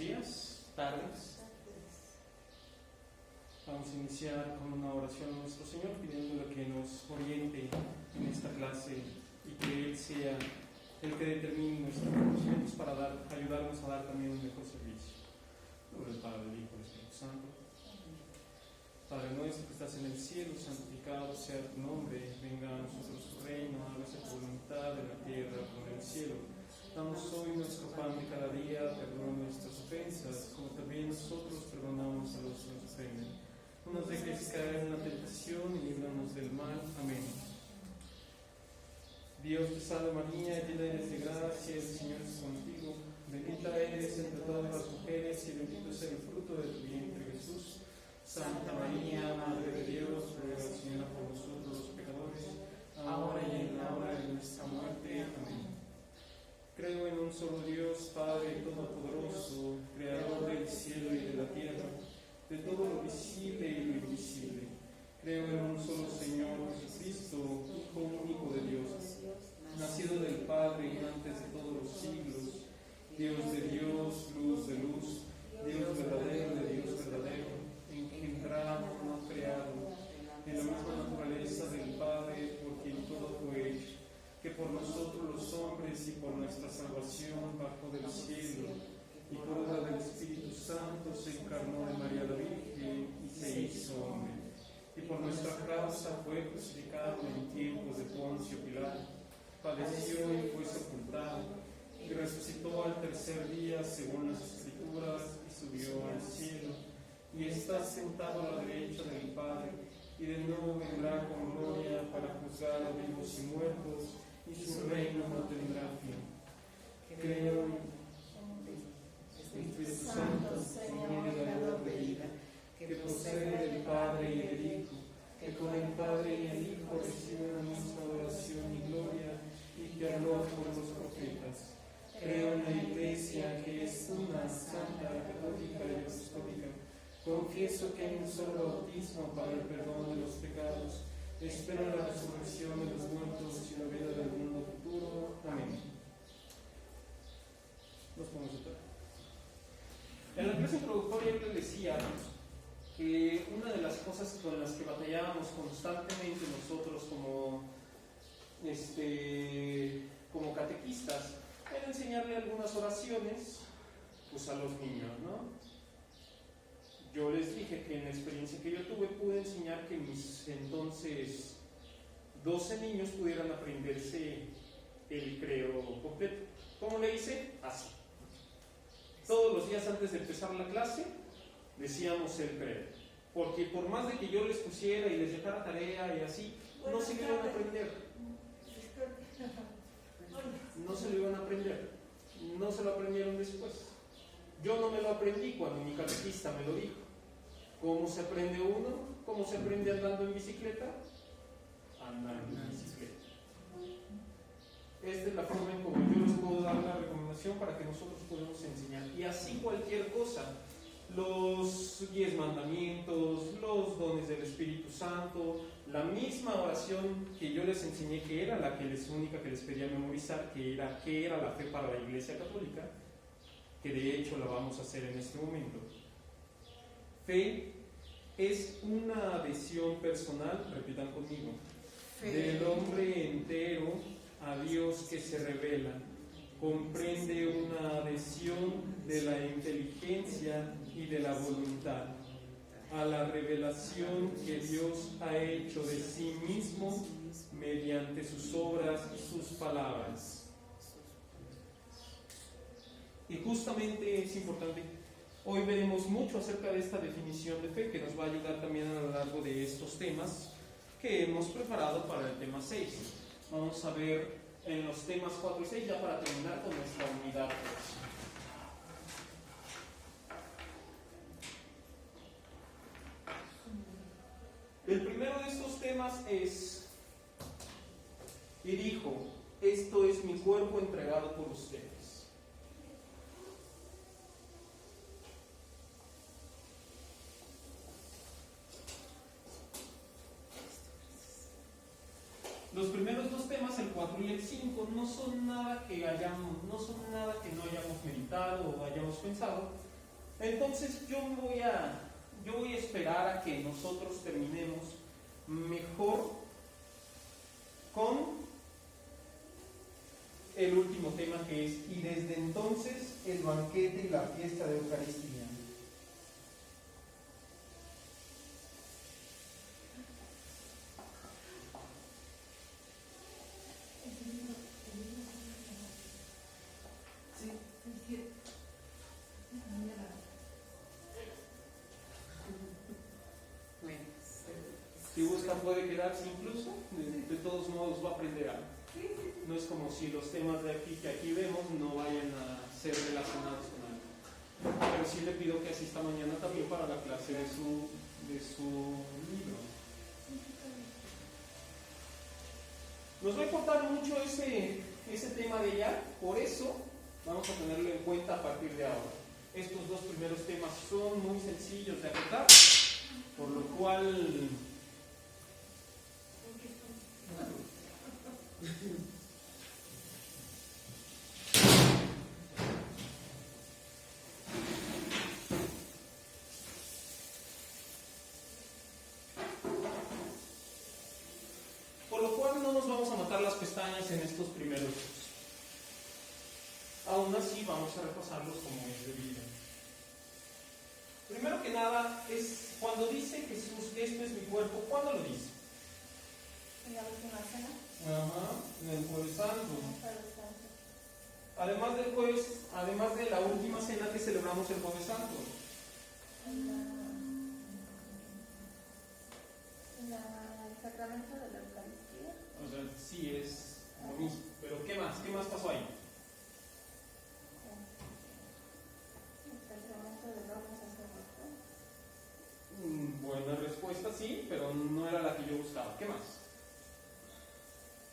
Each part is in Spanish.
días, tardes. Vamos a iniciar con una oración a nuestro Señor, pidiéndole que nos oriente en esta clase y que Él sea el que determine nuestros conocimientos para ayudarnos a dar también un mejor servicio. En nombre del Padre, del Hijo y del Espíritu Santo. Padre nuestro que estás en el cielo, santificado sea tu nombre, venga a nosotros tu reino, hágase tu voluntad en la tierra como en el cielo. Danos hoy nuestro pan de cada día, perdona nuestras ofensas, como también nosotros perdonamos a los que nos ofenden. No nos dejes caer en la tentación y líbranos del mal. Amén. Dios te salve María, llena eres de gracia, el Señor es contigo. Bendita eres entre todas las mujeres y bendito es el fruto de tu vientre, Jesús. Santa María, Madre de Dios, ruega Señora por nosotros los pecadores, ahora y en la hora de nuestra muerte. Amén. Creo en un solo Dios, Padre Todopoderoso, Creador del cielo y de la tierra, de todo lo visible y lo invisible. Creo en un solo Señor Jesucristo, Hijo único de Dios, nacido del Padre antes de todos los siglos, Dios de Dios, luz de luz, Dios verdadero de Dios verdadero, engendrado, no creado, en la misma naturaleza del Padre, por quien todo fue hecho, que por nosotros los hombres y por nuestra salvación bajó del cielo, y por obra del Espíritu Santo se encarnó de María la Virgen y se hizo hombre, y por nuestra causa fue crucificado en tiempos de Poncio Pilato, padeció y fue sepultado, y resucitó al tercer día según las Escrituras y subió al cielo, y está sentado a la derecha del Padre, y de nuevo vendrá con gloria para juzgar a vivos y muertos, y su reino no tendrá fin. Creo en Espíritu Santo, Señor y Dador de vida, que procede del Padre y del Hijo, que con el Padre y el Hijo reciben la misma adoración y gloria, y que habló por los profetas. Creo en la Iglesia, que es una, santa, católica y apostólica. Confieso que hay un solo bautismo para el perdón de los pecados. Espero la resurrección de los muertos y la vida del mundo futuro. Amén. Nos podemos sentar. En la clase introductoria yo les decía que una de las cosas con las que batallábamos constantemente nosotros como catequistas era enseñarle algunas oraciones pues a los niños, ¿no? Yo les dije que en la experiencia que yo tuve pude enseñar que mis entonces 12 niños pudieran aprenderse el credo completo. ¿Cómo le hice? Así. Todos los días antes de empezar la clase decíamos el credo, porque por más de que yo les pusiera y les dejara tarea y así, no se lo iban a aprender. No se lo iban a aprender. No se lo aprendieron después. Yo no me lo aprendí cuando mi catequista me lo dijo. ¿Cómo se aprende uno? ¿Cómo se aprende andando en bicicleta? Andando en bicicleta. Esta es la forma en como yo les puedo dar la recomendación para que nosotros podamos enseñar. Y así cualquier cosa. Los 10 mandamientos, los dones del Espíritu Santo, la misma oración que yo les enseñé, que era la única que les pedía memorizar, que era la fe para la Iglesia Católica, que de hecho la vamos a hacer en este momento. Fe es una adhesión personal, repitan conmigo, del hombre entero a Dios que se revela. Comprende una adhesión de la inteligencia y de la voluntad a la revelación que Dios ha hecho de sí mismo mediante sus obras y sus palabras. Y justamente es importante, hoy veremos mucho acerca de esta definición de fe que nos va a ayudar también a lo largo de estos temas que hemos preparado para el tema 6. Vamos a ver en los temas 4 y 6 ya para terminar con nuestra unidad 3. El primero de estos temas es, y dijo, esto es mi cuerpo entregado por ustedes. Los primeros dos temas, el 4 y el 5, no son nada que no hayamos meditado o hayamos pensado, Entonces yo voy a esperar a que nosotros terminemos mejor con el último tema, que es: y desde entonces el banquete y la fiesta de Eucaristía. Si gusta puede quedarse incluso, de todos modos va a aprender algo. No es como si los temas de aquí que aquí vemos no vayan a ser relacionados con algo. Pero sí le pido que asista mañana también para la clase de su libro. Nos va a importar mucho ese tema de ya, por eso vamos a tenerlo en cuenta a partir de ahora. Estos dos primeros temas son muy sencillos de acotar, por lo cual... no nos vamos a matar las pestañas en estos primeros dos. Aún así vamos a repasarlos como es debido. Primero que nada, es cuando dice Jesús, esto es mi cuerpo, ¿cuándo lo dice? En la última cena. Ajá, en el Jueves Santo. Además de la última cena que celebramos el Jueves Santo. El sacramento de la Eucaristía. O sea, sí es lo mismo. Pero ¿qué más? ¿Qué más pasó ahí? El sacramento del orden sacerdotal. Buena respuesta, sí, pero no era la que yo buscaba. ¿Qué más?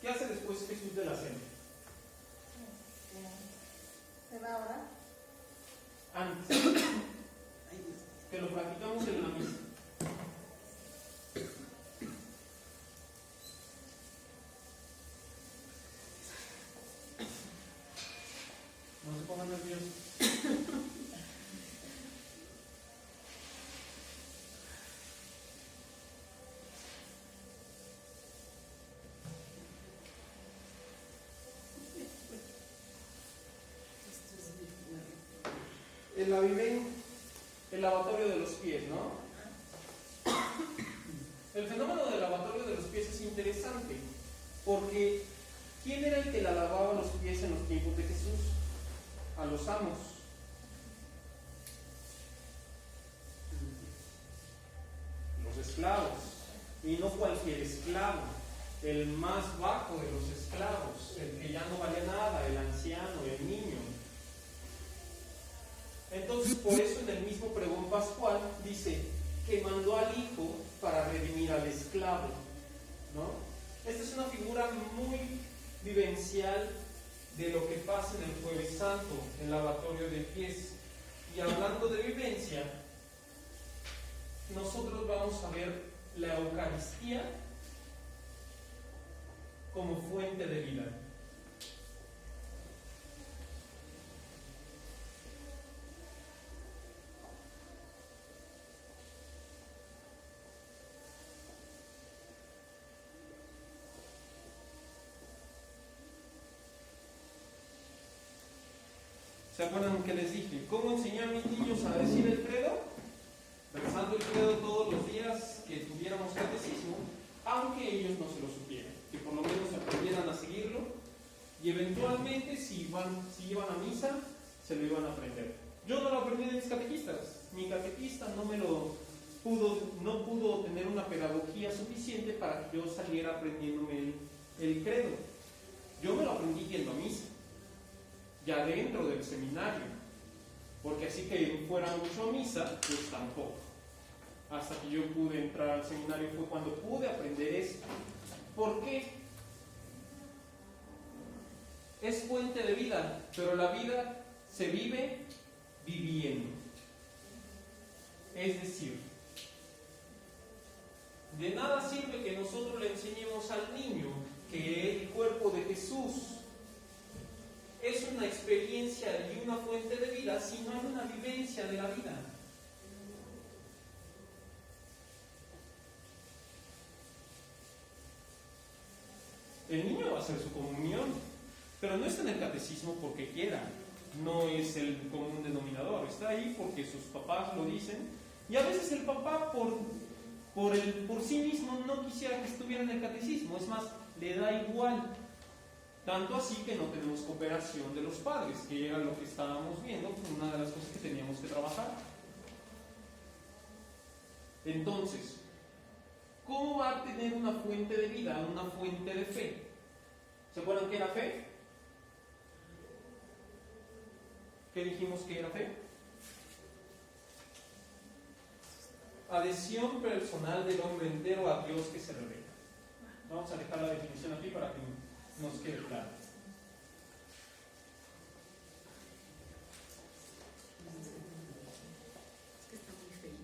¿Qué hace después Jesús de la cena? ¿Se va a orar? Antes. Que lo practicamos en la misa. No se pongan nerviosos. El lavatorio de los pies, ¿no? El fenómeno del lavatorio de los pies es interesante, porque ¿quién era el que la lavaba los pies en los tiempos de Jesús? A los amos. Los esclavos. Y no cualquier esclavo, el más bajo de los esclavos, el que ya no valía nada, el anciano, el niño. Entonces, por eso en el mismo pregón pascual dice que mandó al hijo para redimir al esclavo, ¿no? Esta es una figura muy vivencial de lo que pasa en el Jueves Santo, el lavatorio de pies. Y hablando de vivencia, nosotros vamos a ver la Eucaristía como fuente de vida. ¿Se acuerdan que les dije? ¿Cómo enseñar a mis niños a decir el credo? Rezando el credo todos los días que tuviéramos catecismo, aunque ellos no se lo supieran, que por lo menos aprendieran a seguirlo, y eventualmente si iban a misa, se lo iban a aprender. Yo no lo aprendí de mis catequistas. Mi catequista no pudo tener una pedagogía suficiente para que yo saliera aprendiéndome el credo. Yo me lo aprendí yendo a misa, ya dentro del seminario, porque así que fuera mucho a misa, pues tampoco. Hasta que yo pude entrar al seminario fue cuando pude aprender esto. ¿Por qué? Es fuente de vida, pero la vida se vive viviendo. Es decir, de nada sirve que nosotros le enseñemos al niño que el cuerpo de Jesús es una experiencia y una fuente de vida si no hay una vivencia de la vida. El niño va a hacer su comunión, pero no está en el catecismo porque quiera, no es el común denominador, está ahí porque sus papás lo dicen, y a veces el papá por sí mismo no quisiera que estuviera en el catecismo, es más, le da igual. Tanto así que no tenemos cooperación de los padres, que era lo que estábamos viendo, una de las cosas que teníamos que trabajar. Entonces, ¿cómo va a tener una fuente de vida, una fuente de fe? ¿Se acuerdan qué era fe? ¿Qué dijimos que era fe? Adhesión personal del hombre entero a Dios que se revela. Vamos a dejar la definición aquí para que nos quede claro. Es que está muy feita.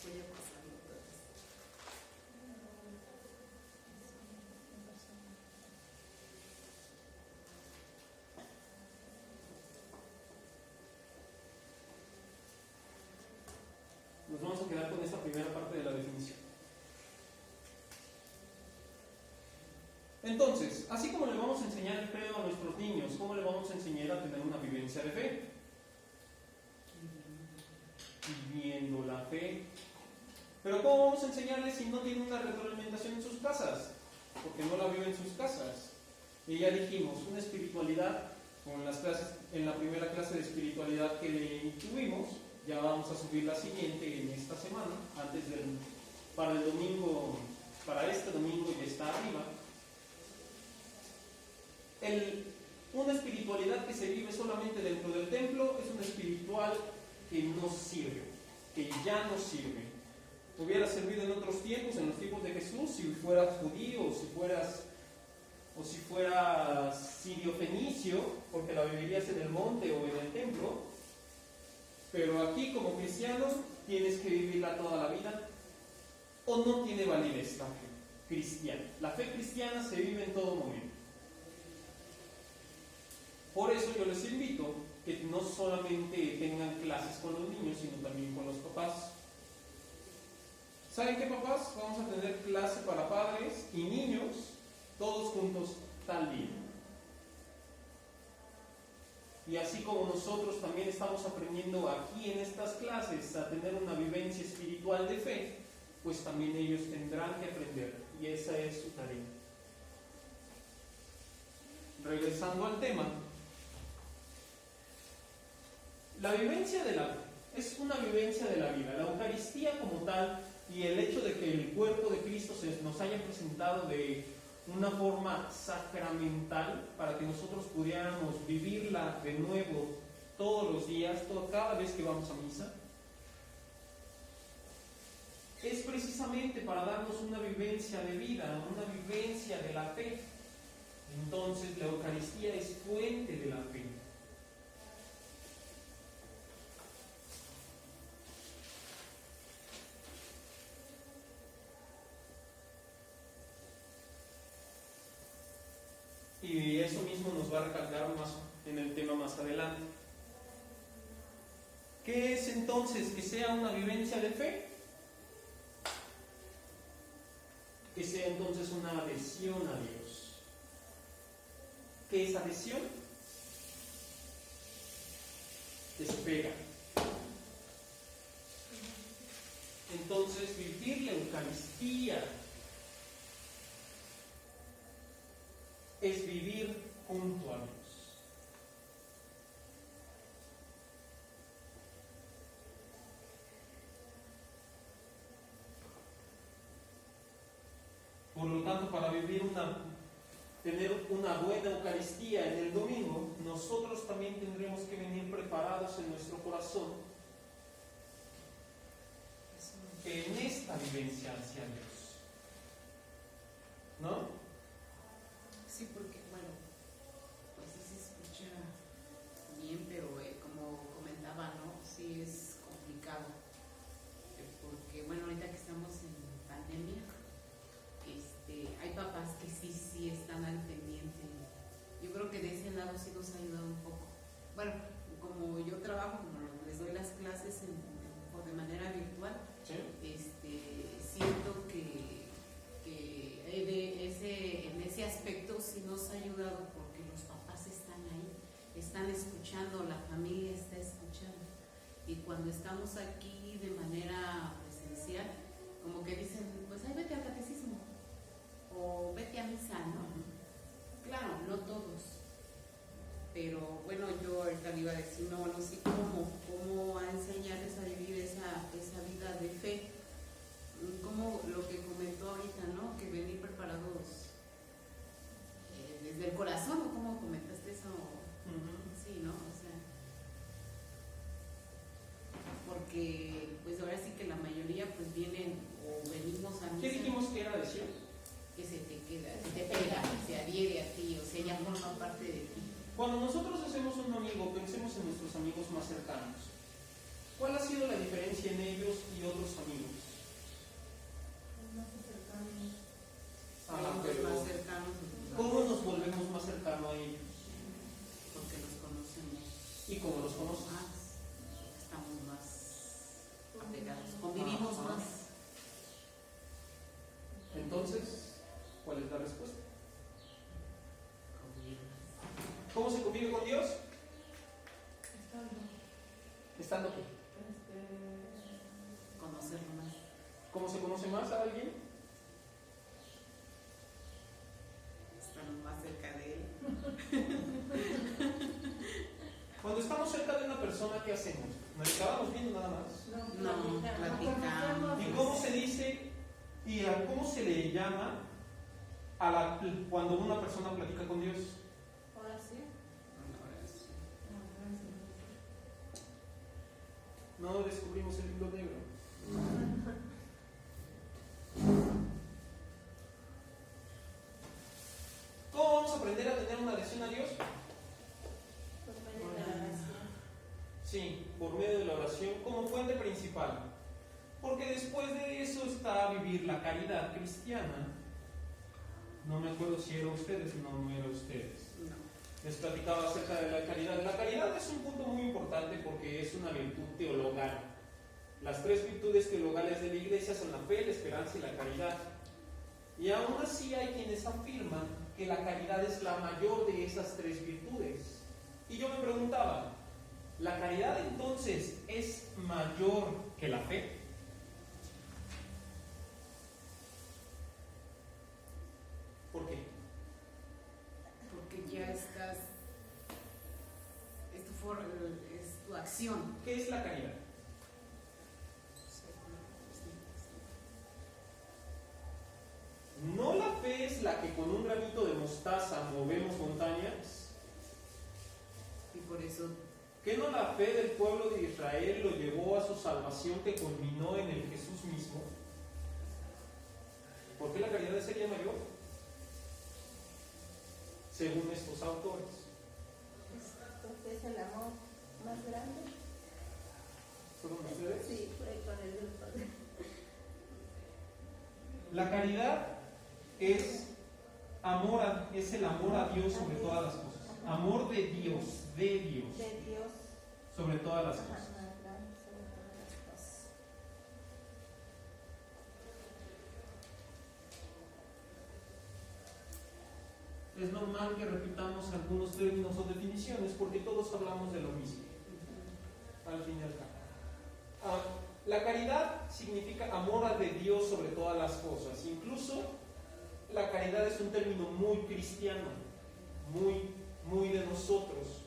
Voy a pasarlo otra vez. Nos vamos a quedar con esta primera parte de la definición. Entonces, así como le vamos a enseñar el credo a nuestros niños, ¿cómo le vamos a enseñar a tener una vivencia de fe? Viviendo la fe. Pero ¿cómo vamos a enseñarles si no tienen una retroalimentación en sus casas? Porque no la viven en sus casas. Y ya dijimos, una espiritualidad, con las clases, en la primera clase de espiritualidad que tuvimos, ya vamos a subir la siguiente en esta semana, para el domingo, para este domingo ya está arriba. Una espiritualidad que se vive solamente dentro del templo es una espiritual que no sirve, que ya no sirve. Hubiera servido en otros tiempos, en los tiempos de Jesús, si fueras judío, o si fueras sirio-fenicio, porque la vivirías en el monte o en el templo. Pero aquí, como cristiano, tienes que vivirla toda la vida, o no tiene validez la fe cristiana. La fe cristiana se vive en todo momento. Por eso yo les invito que no solamente tengan clases con los niños, sino también con los papás. ¿Saben qué, papás? Vamos a tener clase para padres y niños, todos juntos, tal día. Y así como nosotros también estamos aprendiendo aquí en estas clases a tener una vivencia espiritual de fe, pues también ellos tendrán que aprender. Y esa es su tarea. Regresando al tema, la vivencia de la fe es una vivencia de la vida. La Eucaristía como tal y el hecho de que el cuerpo de Cristo se nos haya presentado de una forma sacramental para que nosotros pudiéramos vivirla de nuevo todos los días, cada vez que vamos a misa, es precisamente para darnos una vivencia de vida, una vivencia de la fe. Entonces la Eucaristía es fuente de la fe. Y eso mismo nos va a recalcar más en el tema más adelante. ¿Qué es entonces que sea una vivencia de fe? Que sea entonces una adhesión a Dios. ¿Qué es adhesión? Despega. Entonces, vivir la Eucaristía es vivir junto a Dios. Por lo tanto, para tener una buena Eucaristía en el domingo, nosotros también tendremos que venir preparados en nuestro corazón en esta vivencia hacia Dios. ¿No? Sí, porque, bueno, pues sí se escucha bien, pero como comentaba, ¿no? Sí es complicado. Porque, bueno, ahorita que estamos en pandemia, hay papás que sí están al pendiente. Yo creo que de ese lado lado sí nos ha ayudado un poco. Bueno, como yo trabajo, como les doy las clases de manera virtual, ¿Sí? siento que en ese aspecto sí nos ha ayudado porque los papás están ahí, están escuchando, la familia está escuchando. Y cuando estamos aquí de manera presencial, como que dicen, pues ahí vete al catecismo o vete a misa, ¿no? Claro, no todos. Pero bueno, yo ahorita le iba a decir, no sé cómo a enseñarles a vivir esa vida de fe. Como lo que comentó ahorita, ¿no? Que venir preparados desde el corazón, ¿o cómo comentaste eso? Sí, ¿no? O sea, porque pues ahora sí que la mayoría pues vienen o venimos a misa. ¿Qué dijimos que era de Sion? Que se te queda, se te pega, se adhiere a ti, o sea, ya forma parte de ti. Cuando nosotros hacemos un amigo, pensemos en nuestros amigos más cercanos. ¿Cuál ha sido la diferencia en ellos y otros amigos? Pero Más cercanos. ¿cómo nos volvemos más cercanos a ellos? Porque los conocemos ¿Y cómo los conocemos? más, estamos más apegados, convivimos más. Entonces, ¿cuál es la respuesta? Convivir más. ¿Cómo se convive con Dios? Estando aquí. Conocerlo más. ¿Cómo se conoce más a alguien? Estando más cerca de él. Cuando estamos cerca de una persona, ¿qué hacemos? ¿Nos acabamos viendo nada más? No, platicamos. ¿Y cómo se dice y a cómo se le llama cuando una persona platica con Dios? No descubrimos el libro negro. ¿Cómo vamos a aprender a tener una adhesión a Dios? Sí, por medio de la oración como fuente principal. Porque después de eso está vivir la caridad cristiana. No me acuerdo si era ustedes, no era ustedes. Les platicaba acerca de la caridad. La caridad es un punto muy importante porque es una virtud teologal. Las tres virtudes teologales de la Iglesia son la fe, la esperanza y la caridad. Y aún así hay quienes afirman que la caridad es la mayor de esas tres virtudes. Y yo me preguntaba, ¿la caridad entonces es mayor que la fe? ¿Por qué? Porque ya estás, es tu acción. ¿Qué es la caridad? ¿No la fe es la que con un granito de mostaza movemos montañas? Y por eso, ¿Qué no la fe del pueblo de Israel lo llevó a su salvación que culminó en el Jesús mismo? ¿Por qué la caridad sería mayor? Según estos autores. Porque es el amor más grande. ¿Fueron ustedes? Sí, fue con el grupo. La caridad es es el amor a Dios sobre todas las cosas. Amor de Dios De Dios. sobre todas las Ajá, cosas. sobre todas las cosas. Es normal que repitamos algunos términos o definiciones porque todos hablamos de lo mismo. Al fin y al cabo. La caridad significa amor de Dios sobre todas las cosas. Incluso la caridad es un término muy cristiano, muy de nosotros.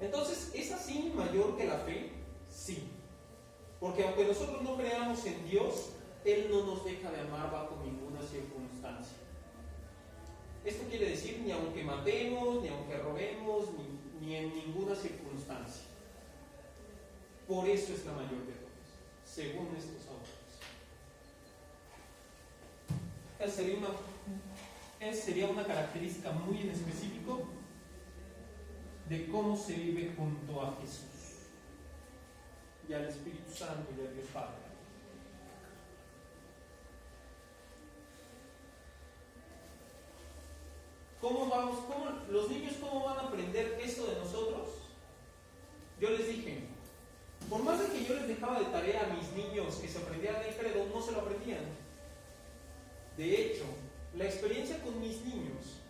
Entonces, ¿es así mayor que la fe? Sí. Porque aunque nosotros no creamos en Dios, Él no nos deja de amar bajo ninguna circunstancia. Esto quiere decir ni aunque matemos, ni aunque robemos, ni en ninguna circunstancia. Por eso es la mayor de todas, según estos autores. Sería una característica muy en específico de cómo se vive junto a Jesús y al Espíritu Santo y a Dios Padre. ¿Cómo los niños que se aprendieran el credo no se lo aprendían. De hecho, la experiencia con mis niños,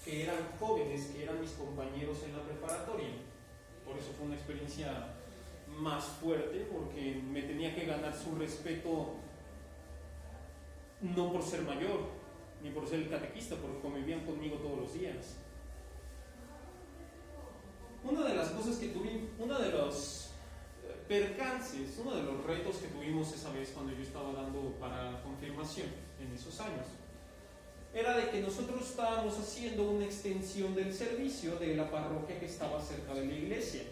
que eran jóvenes, que eran mis compañeros en la preparatoria, por eso fue una experiencia más fuerte, porque me tenía que ganar su respeto, no por ser mayor, ni por ser el catequista, porque convivían conmigo todos los días. Una de las cosas que tuvimos, uno de los percances, uno de los retos que tuvimos esa vez cuando yo estaba dando para confirmación en esos años, era de que nosotros estábamos haciendo una extensión del servicio de la parroquia que estaba cerca de la iglesia.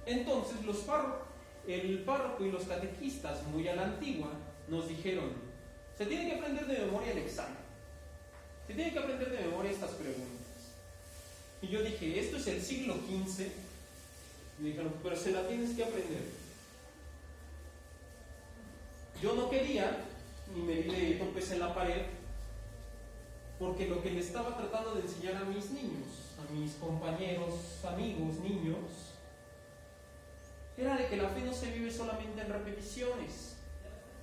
Entonces el párroco y los catequistas, muy a la antigua, nos dijeron: se tiene que aprender de memoria el examen, se tiene que aprender de memoria estas preguntas. Y yo dije, esto es el siglo XV. Me dijeron, pero se la tienes que aprender. Yo no quería, y me di de topes en la pared, porque lo que le estaba tratando de enseñar a mis niños, a mis compañeros, amigos, niños, era de que la fe no se vive solamente en repeticiones,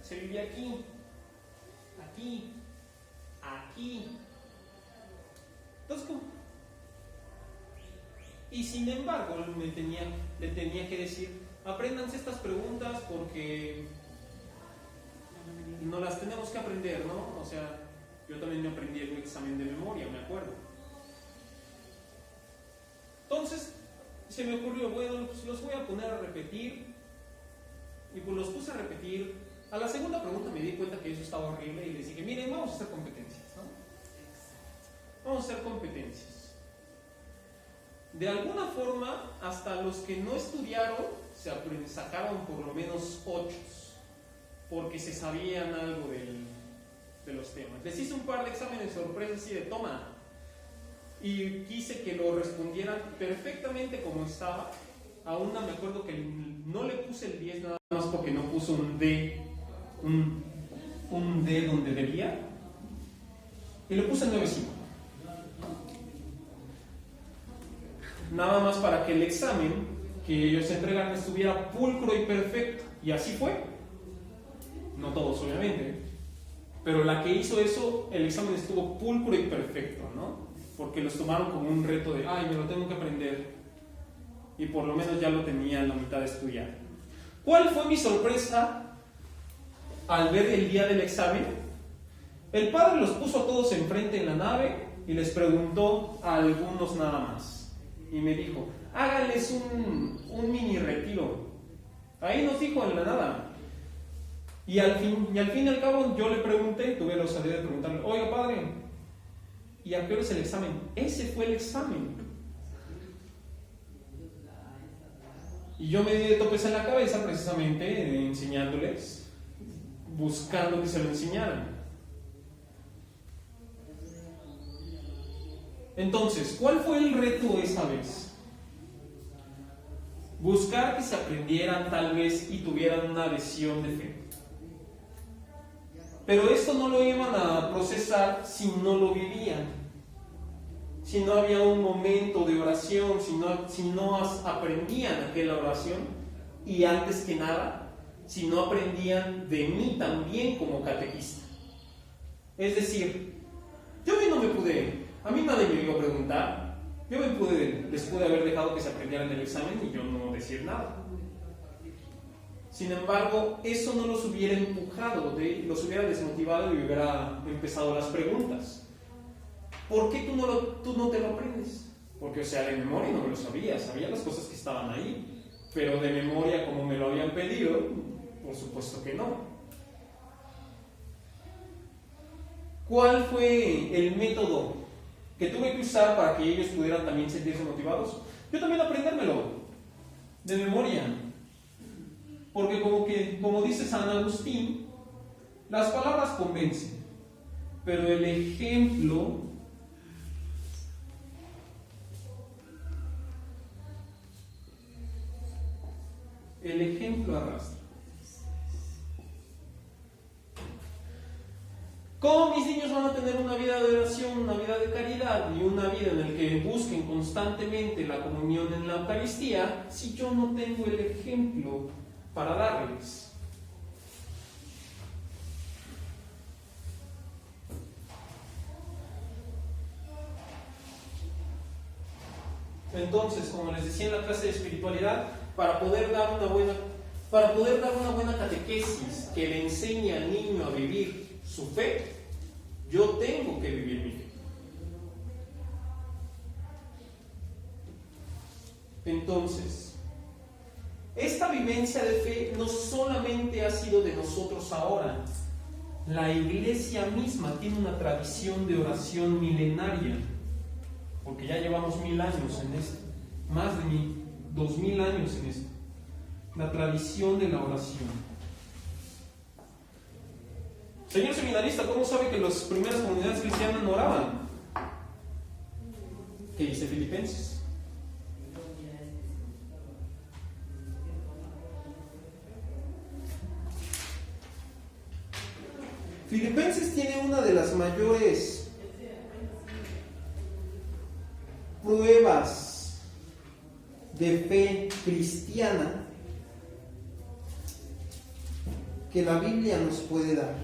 se vive aquí, aquí, aquí. Entonces, y sin embargo, le tenía que decir, apréndanse estas preguntas porque no las tenemos que aprender, ¿no? O sea, yo también me aprendí el examen de memoria, me acuerdo. Entonces, se me ocurrió, bueno, pues los voy a poner a repetir. Y pues los puse a repetir. A la segunda pregunta me di cuenta que eso estaba horrible y les dije, miren, vamos a hacer competencias, ¿no? Vamos a hacer competencias. De alguna forma, hasta los que no estudiaron sacaron por lo menos 8, porque se sabían algo de los temas. Les hice un par de exámenes sorpresa así de toma, y quise que lo respondieran perfectamente como estaba. A una me acuerdo que no le puse el 10 nada más porque no puso un D, un D donde debía, y le puse 9.5. Nada más para que el examen que ellos entregaran estuviera pulcro y perfecto. Y así fue. No todos, obviamente. Pero la que hizo eso, el examen estuvo pulcro y perfecto, ¿no? Porque los tomaron como un reto de, ay, me lo tengo que aprender. Y por lo menos ya lo tenía en la mitad de estudiar. ¿Cuál fue mi sorpresa al ver el día del examen? El padre los puso a todos enfrente en la nave y les preguntó a algunos nada más. Y me dijo, háganles un mini retiro. Ahí nos dijo en la nada. Y al fin y al cabo yo le pregunté, tuve la osadía de preguntarle, oiga padre, ¿y a qué hora es el examen? Ese fue el examen. Y yo me di de topes en la cabeza precisamente enseñándoles, buscando que se lo enseñaran. Entonces, ¿cuál fue el reto esa vez? Buscar que se aprendieran tal vez y tuvieran una adhesión de fe. Pero esto no lo iban a procesar si no lo vivían. Si no había un momento de oración, si no aprendían aquella oración, y antes que nada, si no aprendían de mí también como catequista. Es decir, yo a mí nadie me iba a preguntar, les pude haber dejado que se aprendieran el examen y yo no decir nada. Sin embargo, eso no los hubiera empujado, los hubiera desmotivado y hubiera empezado las preguntas. ¿Por qué tú no te lo aprendes? Porque, o sea, de memoria no me lo sabía las cosas que estaban ahí, pero de memoria como me lo habían pedido, por supuesto que no. ¿Cuál fue el método que tuve que usar para que ellos pudieran también sentirse motivados? Yo también aprendérmelo de memoria, porque como dice San Agustín, las palabras convencen, pero el ejemplo arrastra. ¿Cómo mis niños van a tener una vida de oración, una vida de caridad y una vida en la que busquen constantemente la comunión en la Eucaristía si yo no tengo el ejemplo para darles. Entonces, como les decía en la clase de espiritualidad, para poder dar una buena catequesis que le enseñe al niño a vivir su fe, yo tengo que vivir mi fe. Entonces, esta vivencia de fe no solamente ha sido de nosotros ahora. La Iglesia misma tiene una tradición de oración milenaria, porque ya llevamos 1000 años en esto, más de 2000 años en esto. La tradición de la oración. Señor seminarista, ¿cómo sabe que las primeras comunidades cristianas no oraban? ¿Qué dice Filipenses? Filipenses tiene una de las mayores pruebas de fe cristiana que la Biblia nos puede dar.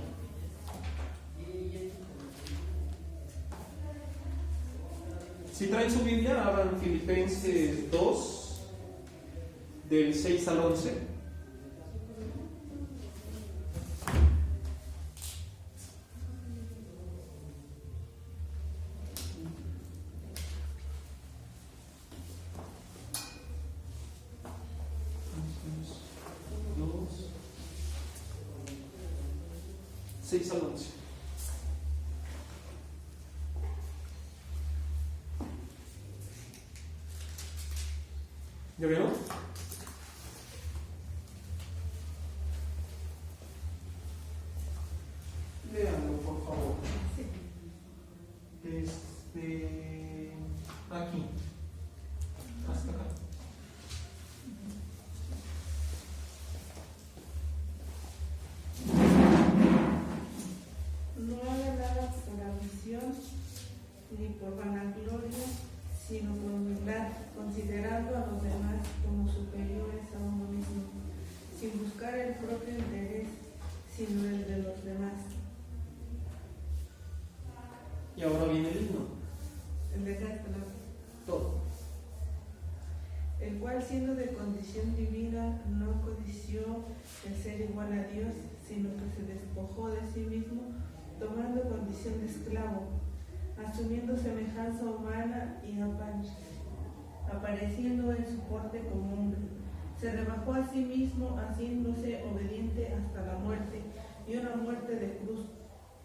Si traen su Biblia, abran Filipenses 2, del 6 al 11. ¿Ya vieron? Léanlo, por favor. Aquí. Hasta acá. No haga nada por ambición ni por vanagloria, sino por humildad, considerando a los demás como superiores a uno mismo, sin buscar el propio interés, sino el de los demás. Y ahora viene el himno. El de Castro. Todo. El cual, siendo de condición divina, no codició el ser igual a Dios, sino que se despojó de sí mismo, tomando condición de esclavo, asumiendo semejanza humana y apareciendo en su porte como hombre. Se rebajó a sí mismo, haciéndose obediente hasta la muerte, y una muerte de cruz.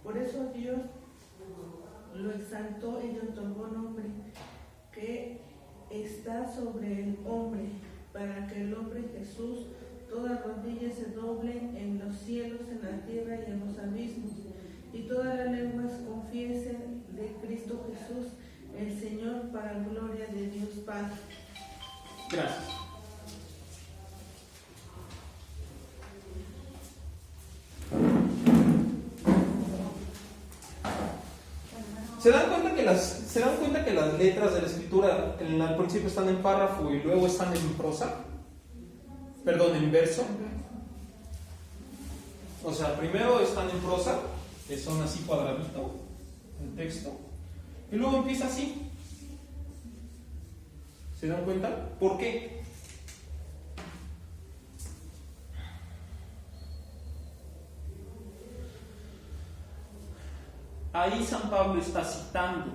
Por eso Dios lo exaltó y le otorgó nombre que está sobre el hombre, para que el hombre Jesús, toda rodilla se doble en los cielos, en la tierra y en los abismos, y todas las lenguas confiesen de Cristo Jesús, el Señor, para gloria de Dios Padre. Gracias. ¿Se dan cuenta que las letras de la escritura al principio están en párrafo y luego están en prosa? Perdón, en verso. O sea, primero están en prosa, que son así cuadradito, el texto, y luego empieza así. ¿Se dan cuenta? ¿Por qué? Ahí San Pablo está citando.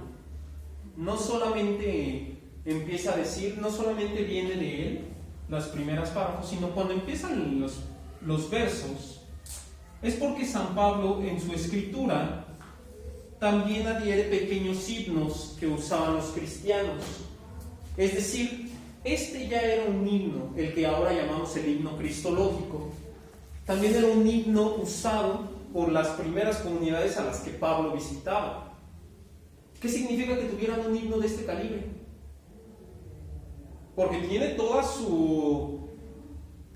No solamente empieza a decir, no solamente viene de él las primeras párrafos, sino cuando empiezan los versos, es porque San Pablo en su escritura también adhiere pequeños himnos que usaban los cristianos. Es decir, este ya era un himno, el que ahora llamamos el himno cristológico. También era un himno usado por las primeras comunidades a las que Pablo visitaba. ¿Qué significa que tuvieran un himno de este calibre? Porque tiene toda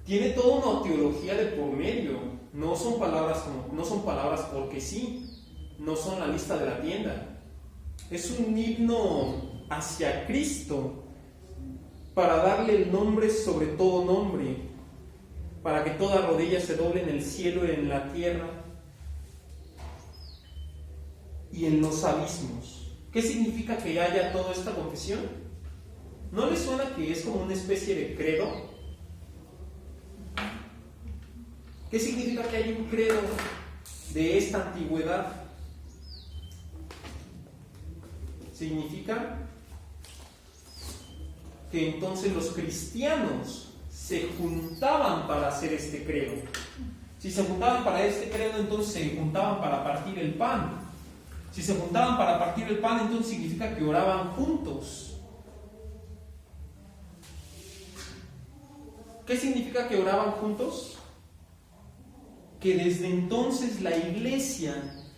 una teología de por medio. No son palabras porque sí, no son la lista de la tienda. Es un himno hacia Cristo, para darle el nombre sobre todo nombre, para que toda rodilla se doble en el cielo, en la tierra y en los abismos. ¿Qué significa que haya toda esta confesión? ¿No les suena que es como una especie de credo? ¿Qué significa que hay un credo de esta antigüedad? Significa que entonces los cristianos se juntaban para hacer este credo. Si se juntaban para este credo, entonces se juntaban para partir el pan. Si se juntaban para partir el pan, entonces significa que oraban juntos. ¿Qué significa que oraban juntos? Que desde entonces la iglesia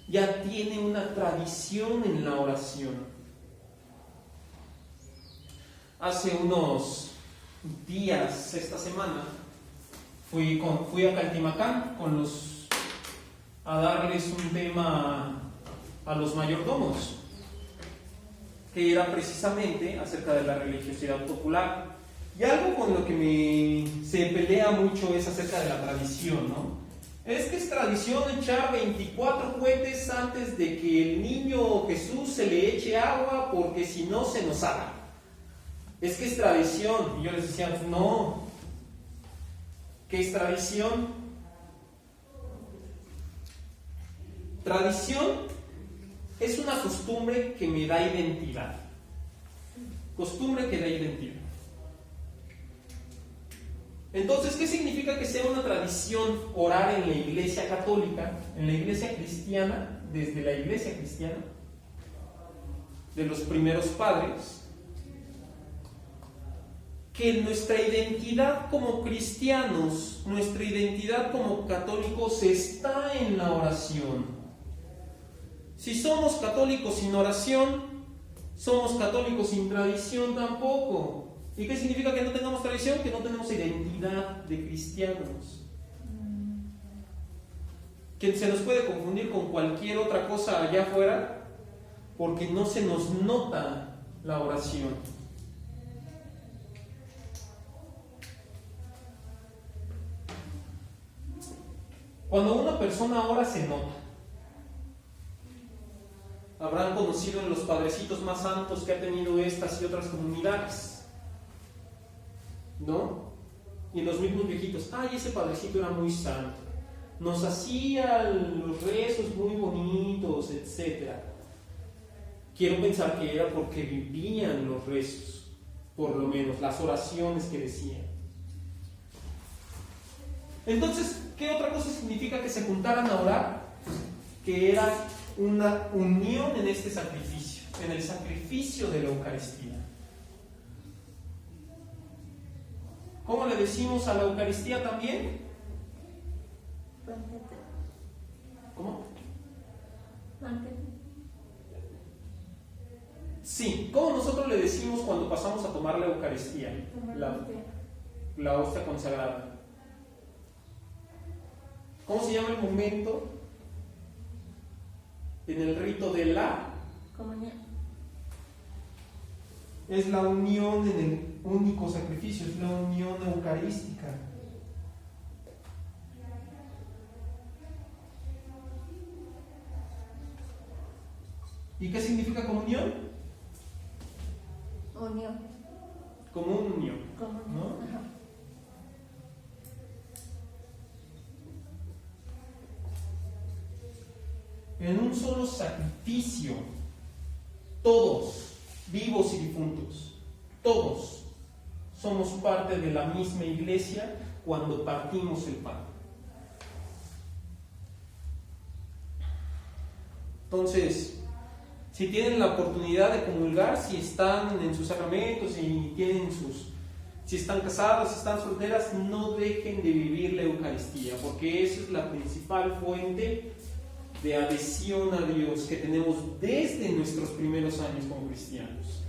ya tiene una tradición en la oración. Hace unos días, esta semana, fui a Caltimacán a darles un tema a los mayordomos, que era precisamente acerca de la religiosidad popular. Y algo con lo que se pelea mucho es acerca de la tradición, ¿no? Es que es tradición echar 24 cohetes antes de que el niño Jesús se le eche agua, porque si no se nos haga. Es que es tradición. Y yo les decía, no. ¿Qué es tradición? Tradición es una costumbre que me da identidad. Costumbre que da identidad. Entonces, ¿qué significa que sea una tradición orar en la iglesia católica, en la iglesia cristiana, desde la iglesia cristiana, de los primeros padres? Que nuestra identidad como cristianos, nuestra identidad como católicos está en la oración. Si somos católicos sin oración, somos católicos sin tradición tampoco. ¿Y qué significa que no tengamos tradición? Que no tenemos identidad de cristianos. Que se nos puede confundir con cualquier otra cosa allá afuera, porque no se nos nota la oración. Cuando una persona ora, se nota. Habrán conocido en los padrecitos más santos que ha tenido estas y otras comunidades, ¿no? Y los mismos viejitos, ay, ese padrecito era muy santo, nos hacía los rezos muy bonitos, etc. Quiero pensar que era porque vivían los rezos, por lo menos las oraciones que decían. Entonces, ¿qué otra cosa significa que se juntaran a orar? Que era una unión en este sacrificio, en el sacrificio de la Eucaristía. ¿Cómo le decimos a la Eucaristía también? Banquete. ¿Cómo? Banquete. Sí, ¿cómo nosotros le decimos cuando pasamos a tomar la Eucaristía? La hostia consagrada. ¿Cómo se llama el momento en el rito de la Comunión. Es la unión en el único sacrificio, es la unión eucarística. ¿Y qué significa comunión? Unión. Comunión, ¿no? Ajá. En un solo sacrificio, todos, vivos y difuntos, todos somos parte de la misma iglesia cuando partimos el pan. Entonces, si tienen la oportunidad de comulgar, si están en sus sacramentos, si están casados, si están solteras, no dejen de vivir la Eucaristía, porque esa es la principal fuente de adhesión a Dios que tenemos desde nuestros primeros años como cristianos.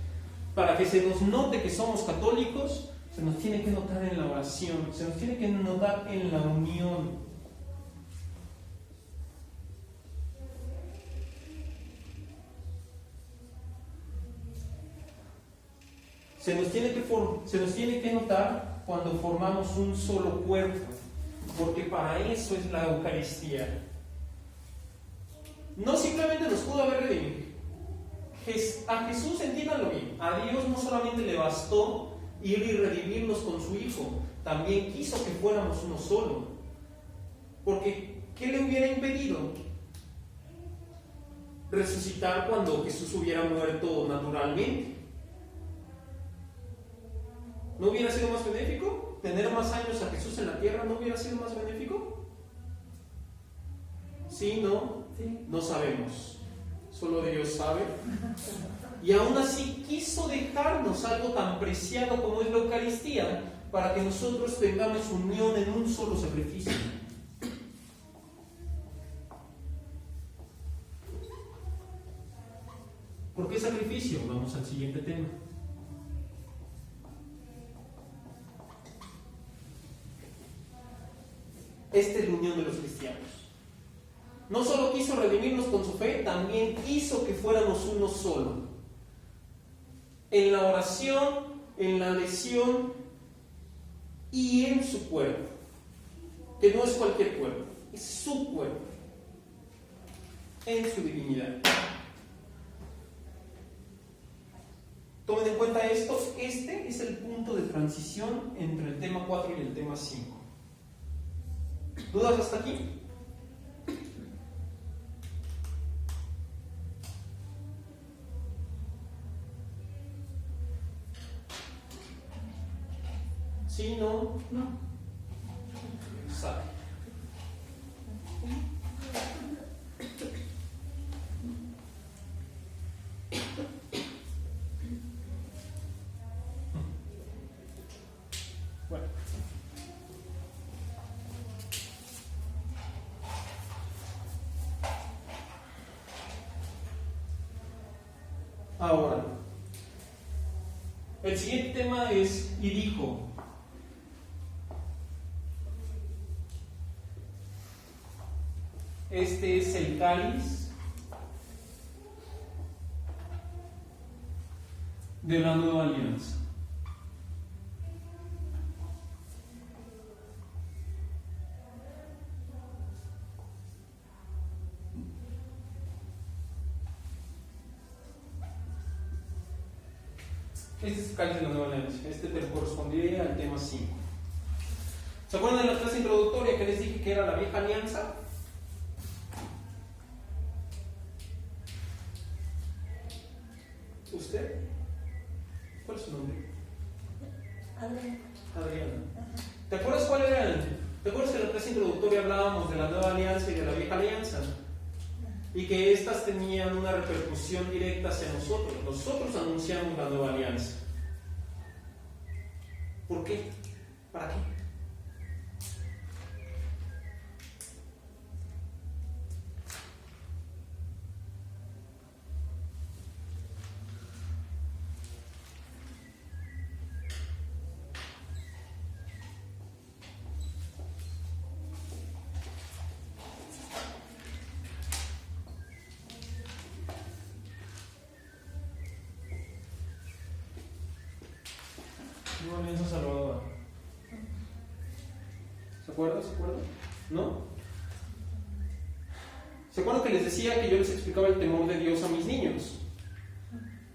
Para que se nos note que somos católicos, se nos tiene que notar en la oración, se nos tiene que notar en la unión. Se nos tiene que notar cuando formamos un solo cuerpo. porque para eso es la Eucaristía. No simplemente nos pudo haber redimido. A Jesús, entiéndanlo bien, a Dios no solamente le bastó ir y redimirnos con su Hijo, también quiso que fuéramos uno solo. Porque, ¿qué le hubiera impedido resucitar cuando Jesús hubiera muerto naturalmente? ¿No hubiera sido más benéfico? ¿Tener más años a Jesús en la tierra no hubiera sido más benéfico? ¿Sí? ¿No? Sí. No sabemos. Solo Dios sabe. Y aún así quiso dejarnos algo tan preciado como es la Eucaristía para que nosotros tengamos unión en un solo sacrificio. ¿Por qué sacrificio? Vamos al siguiente tema. Esta es la unión de los cristianos. No solo quiso redimirnos con su fe, también quiso que fuéramos uno solo. En la oración, en la adhesión y en su cuerpo. Que no es cualquier cuerpo, es su cuerpo. En su divinidad. Tomen en cuenta esto, este es el punto de transición entre el tema 4 y el tema 5. ¿Dudas hasta aquí? ¿Sí? ¿No? No. Sabe. Bueno. Ahora, el siguiente tema es, y dijo, este es el cáliz de la nueva alianza. Este es el cáliz de la nueva alianza. Este te correspondería al tema 5. ¿Se acuerdan de la clase introductoria que les dije que era la vieja alianza? ¿Usted? ¿Cuál es su nombre? Adriana. ¿Te acuerdas cuál era ¿Te acuerdas que en la clase introductoria hablábamos de la nueva alianza y de la vieja alianza? Y que éstas tenían una repercusión directa hacia nosotros. Nosotros anunciamos la nueva alianza. ¿Por qué? ¿Para qué? Nueva alianza salvadora. ¿Se acuerdan? ¿Se acuerdan? ¿No? ¿Se acuerdan que les decía que yo les explicaba el temor de Dios a mis niños?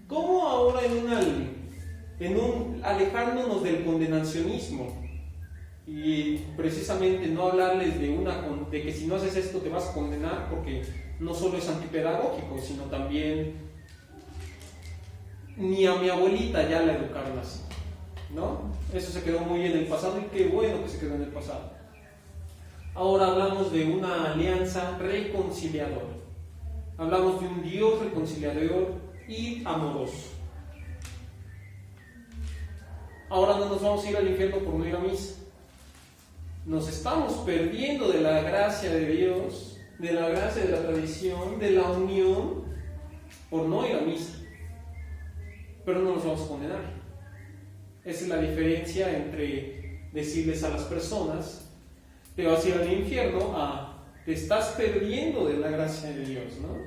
¿Cómo ahora en un alejándonos del condenacionismo y precisamente no hablarles de que si no haces esto te vas a condenar, porque no solo es antipedagógico, sino también ni a mi abuelita ya la educaron así, ¿no? Eso se quedó muy en el pasado y qué bueno que se quedó en el pasado. Ahora hablamos de una alianza reconciliadora. Hablamos de un Dios reconciliador y amoroso. Ahora no nos vamos a ir al infierno por no ir a misa. Nos estamos perdiendo de la gracia de Dios, de la gracia de la tradición, de la unión, por no ir a misa. Pero no nos vamos a condenar. Esa es la diferencia entre decirles a las personas: te vas a ir al infierno, a te estás perdiendo de la gracia de Dios, ¿no?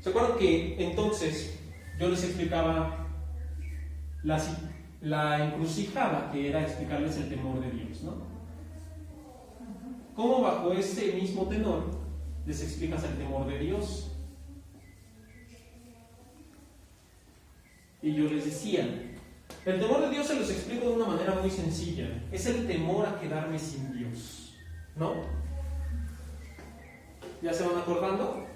¿Se acuerdan que entonces yo les explicaba la encrucijada, que era explicarles el temor de Dios, ¿no? ¿Cómo bajo ese mismo tenor les explicas el temor de Dios? Y yo les decía, el temor de Dios se los explico de una manera muy sencilla. Es el temor a quedarme sin Dios, ¿no? ¿Ya se van acordando?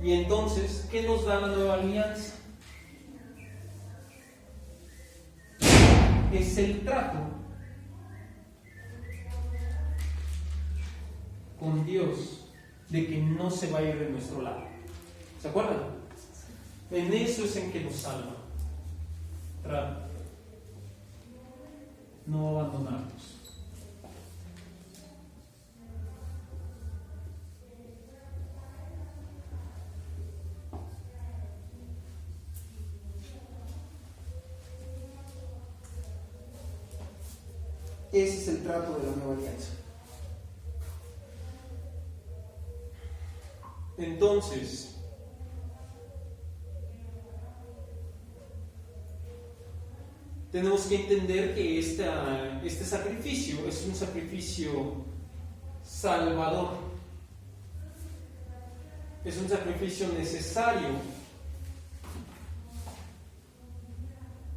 Y entonces, ¿qué nos da la nueva alianza? Es el trato con Dios de que no se va a ir de nuestro lado. ¿Se acuerdan? En eso es en que nos salva. Trato. No abandonarnos. Ese es el trato de la nueva alianza. Entonces, tenemos que entender que este sacrificio es un sacrificio salvador. Es un sacrificio necesario.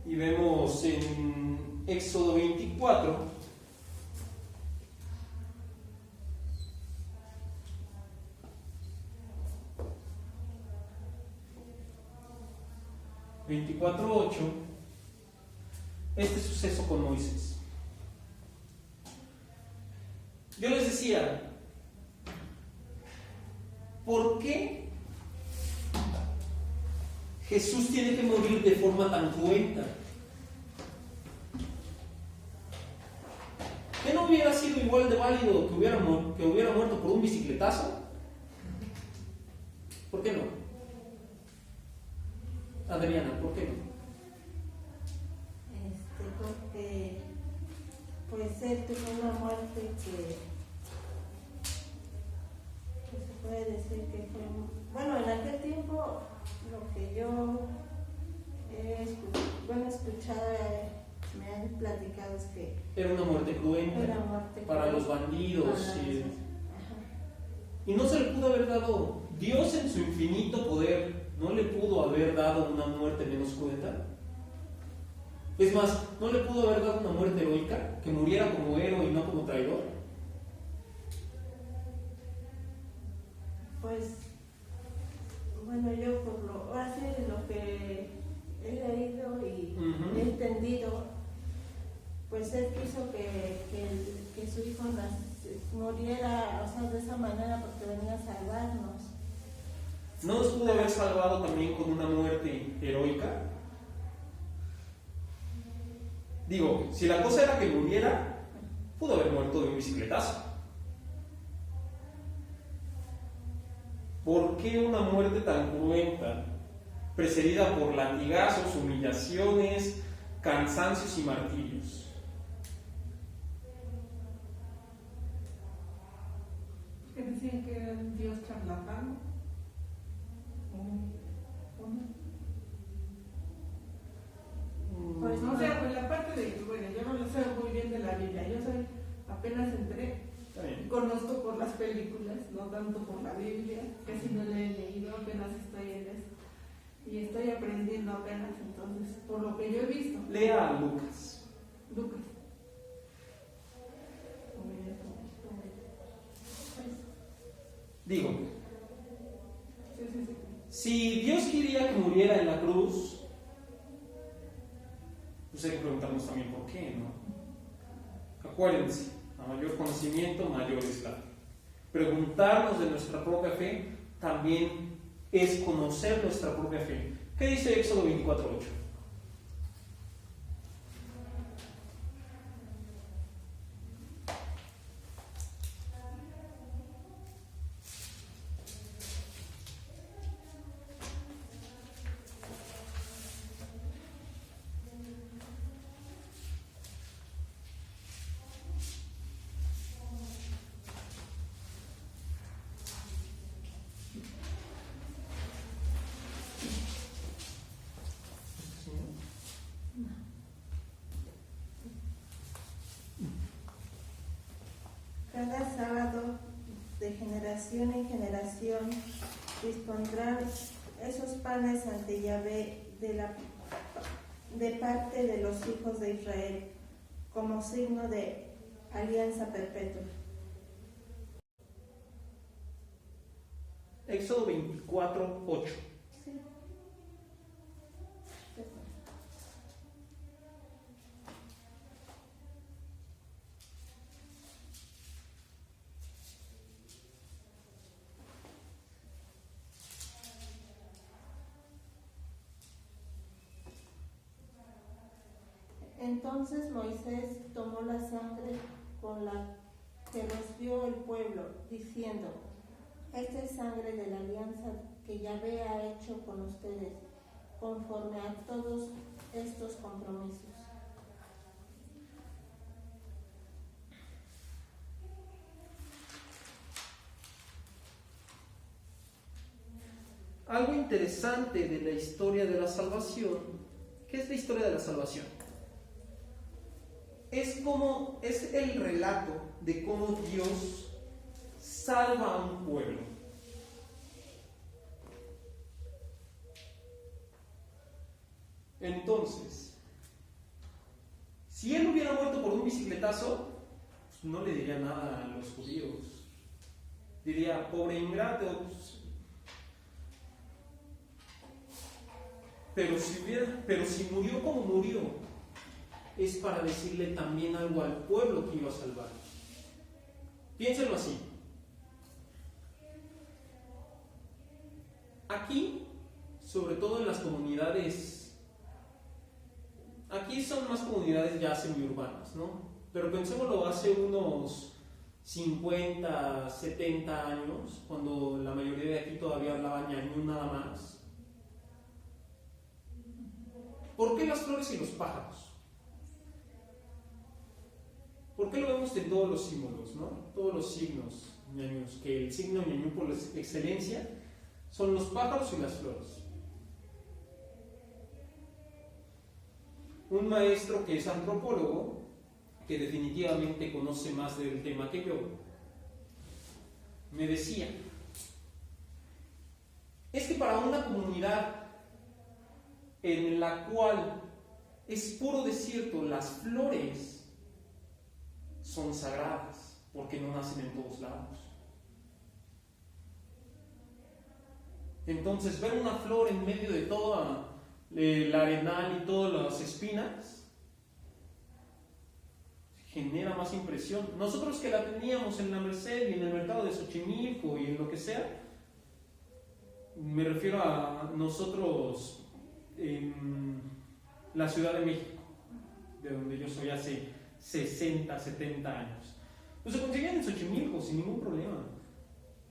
Y vemos en Éxodo 24, este suceso con Moisés. Yo les decía, ¿por qué Jesús tiene que morir de forma tan cruenta? ¿Qué no hubiera sido igual de válido que hubiera muerto por un bicicletazo? ¿Por qué no? Adriana, ¿por qué no? Porque pues él tuvo una muerte que se puede decir que fue, bueno, en aquel tiempo lo que yo he escuchado, me han platicado es que era una muerte cruenta para los bandidos. Y no se le pudo haber dado, Dios en su infinito poder no le pudo haber dado una muerte menos cruenta. Es más, no le pudo haber dado una muerte heroica, que muriera como héroe y no como traidor. Pues, bueno, yo ahora sí lo que he leído y he entendido, pues él quiso que su hijo muriera, o sea, de esa manera porque venía a salvarnos. ¿No nos pudo haber salvado también con una muerte heroica? Digo, si la cosa era que muriera, pudo haber muerto de un bicicletazo. ¿Por qué una muerte tan cruenta, precedida por latigazos, humillaciones, cansancios y martirios? Que decían que era un Dios charlatán. Pues no sé, pues la parte de, bueno, yo no lo sé muy bien de la Biblia, yo apenas entré, conozco por las películas, no tanto por la Biblia, casi no la he leído, apenas estoy en eso, y estoy aprendiendo apenas, entonces, por lo que yo he visto. Lea a Lucas. Digo, Sí. si Dios quería que muriera en la cruz, pues hay que preguntarnos también por qué, ¿no? Acuérdense, a mayor conocimiento, mayor es la fe. Preguntarnos de nuestra propia fe también es conocer nuestra propia fe. ¿Qué dice Éxodo 24:8? Cada sábado, de generación en generación, dispondrán esos panes ante Yahvé de parte de los hijos de Israel, como signo de alianza perpetua. Éxodo 24, 8. Sí. Entonces Moisés tomó la sangre con la que rociou el pueblo, diciendo: esta es sangre de la alianza que Yahvé ha hecho con ustedes, conforme a todos estos compromisos. Algo interesante de la historia de la salvación. ¿Qué es la historia de la salvación? Es el relato de cómo Dios salva a un pueblo. Entonces, si él hubiera muerto por un bicicletazo, pues no le diría nada a los judíos. Diría: pobre ingrato. Pero si murió como murió, es para decirle también algo al pueblo que iba a salvar. Piénsenlo así. Aquí, sobre todo en las comunidades, aquí son más comunidades ya semiurbanas, ¿no? Pero pensémoslo hace unos 50, 70 años, cuando la mayoría de aquí todavía hablaba ñañú nada más. ¿Por qué las flores y los pájaros? ¿Por qué lo vemos en todos los símbolos, ¿no? Todos los signos ñañús, que el signo ñañú por excelencia son los pájaros y las flores. Un maestro que es antropólogo, que definitivamente conoce más del tema que yo, me decía: es que para una comunidad en la cual es puro desierto, las flores son sagradas, porque no nacen en todos lados. Entonces, ver una flor en medio de toda la arenal y todas las espinas genera más impresión. Nosotros que la teníamos en la Merced y en el mercado de Xochimilco y en lo que sea, me refiero a nosotros en la Ciudad de México, de donde yo soy, hace 60, 70 años, pues se conseguían en Xochimilco sin ningún problema.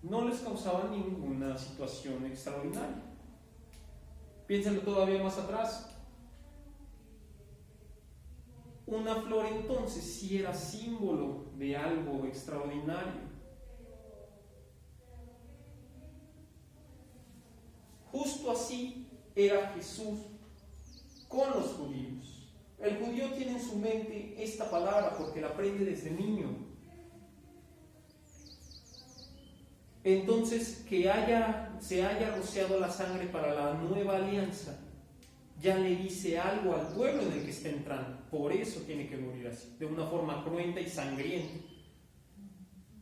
No les causaba ninguna situación extraordinaria. Piénsenlo todavía más atrás. Una flor entonces sí era símbolo de algo extraordinario. Justo así era Jesús con los judíos. El judío tiene en su mente esta palabra porque la aprende desde niño. Entonces, que se haya rociado la sangre para la nueva alianza, ya le dice algo al pueblo en el que está entrando. Por eso tiene que morir así, de una forma cruenta y sangrienta.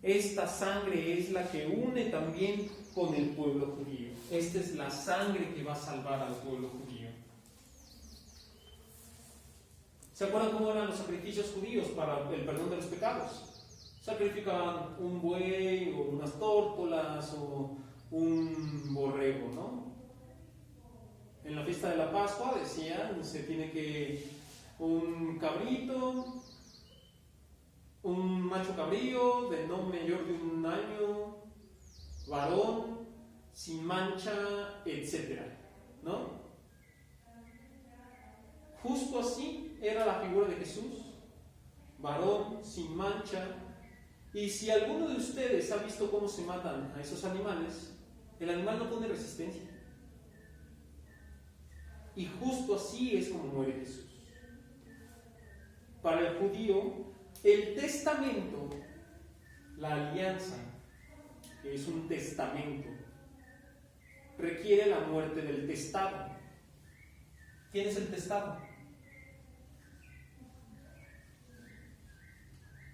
Esta sangre es la que une también con el pueblo judío. Esta es la sangre que va a salvar al pueblo judío. ¿Se acuerdan cómo eran los sacrificios judíos para el perdón de los pecados? Sacrificaban un buey o unas tórtolas o un borrego, ¿no? En la fiesta de la Pascua decían, se tiene que un cabrito, un macho cabrío de no mayor de un año, varón, sin mancha, etc., ¿no? Justo así era la figura de Jesús, varón, sin mancha. Y si alguno de ustedes ha visto cómo se matan a esos animales, el animal no pone resistencia. Y justo así es como muere Jesús. Para el judío, el testamento la alianza, que es un testamento, requiere la muerte del testado. ¿Quién es el testado?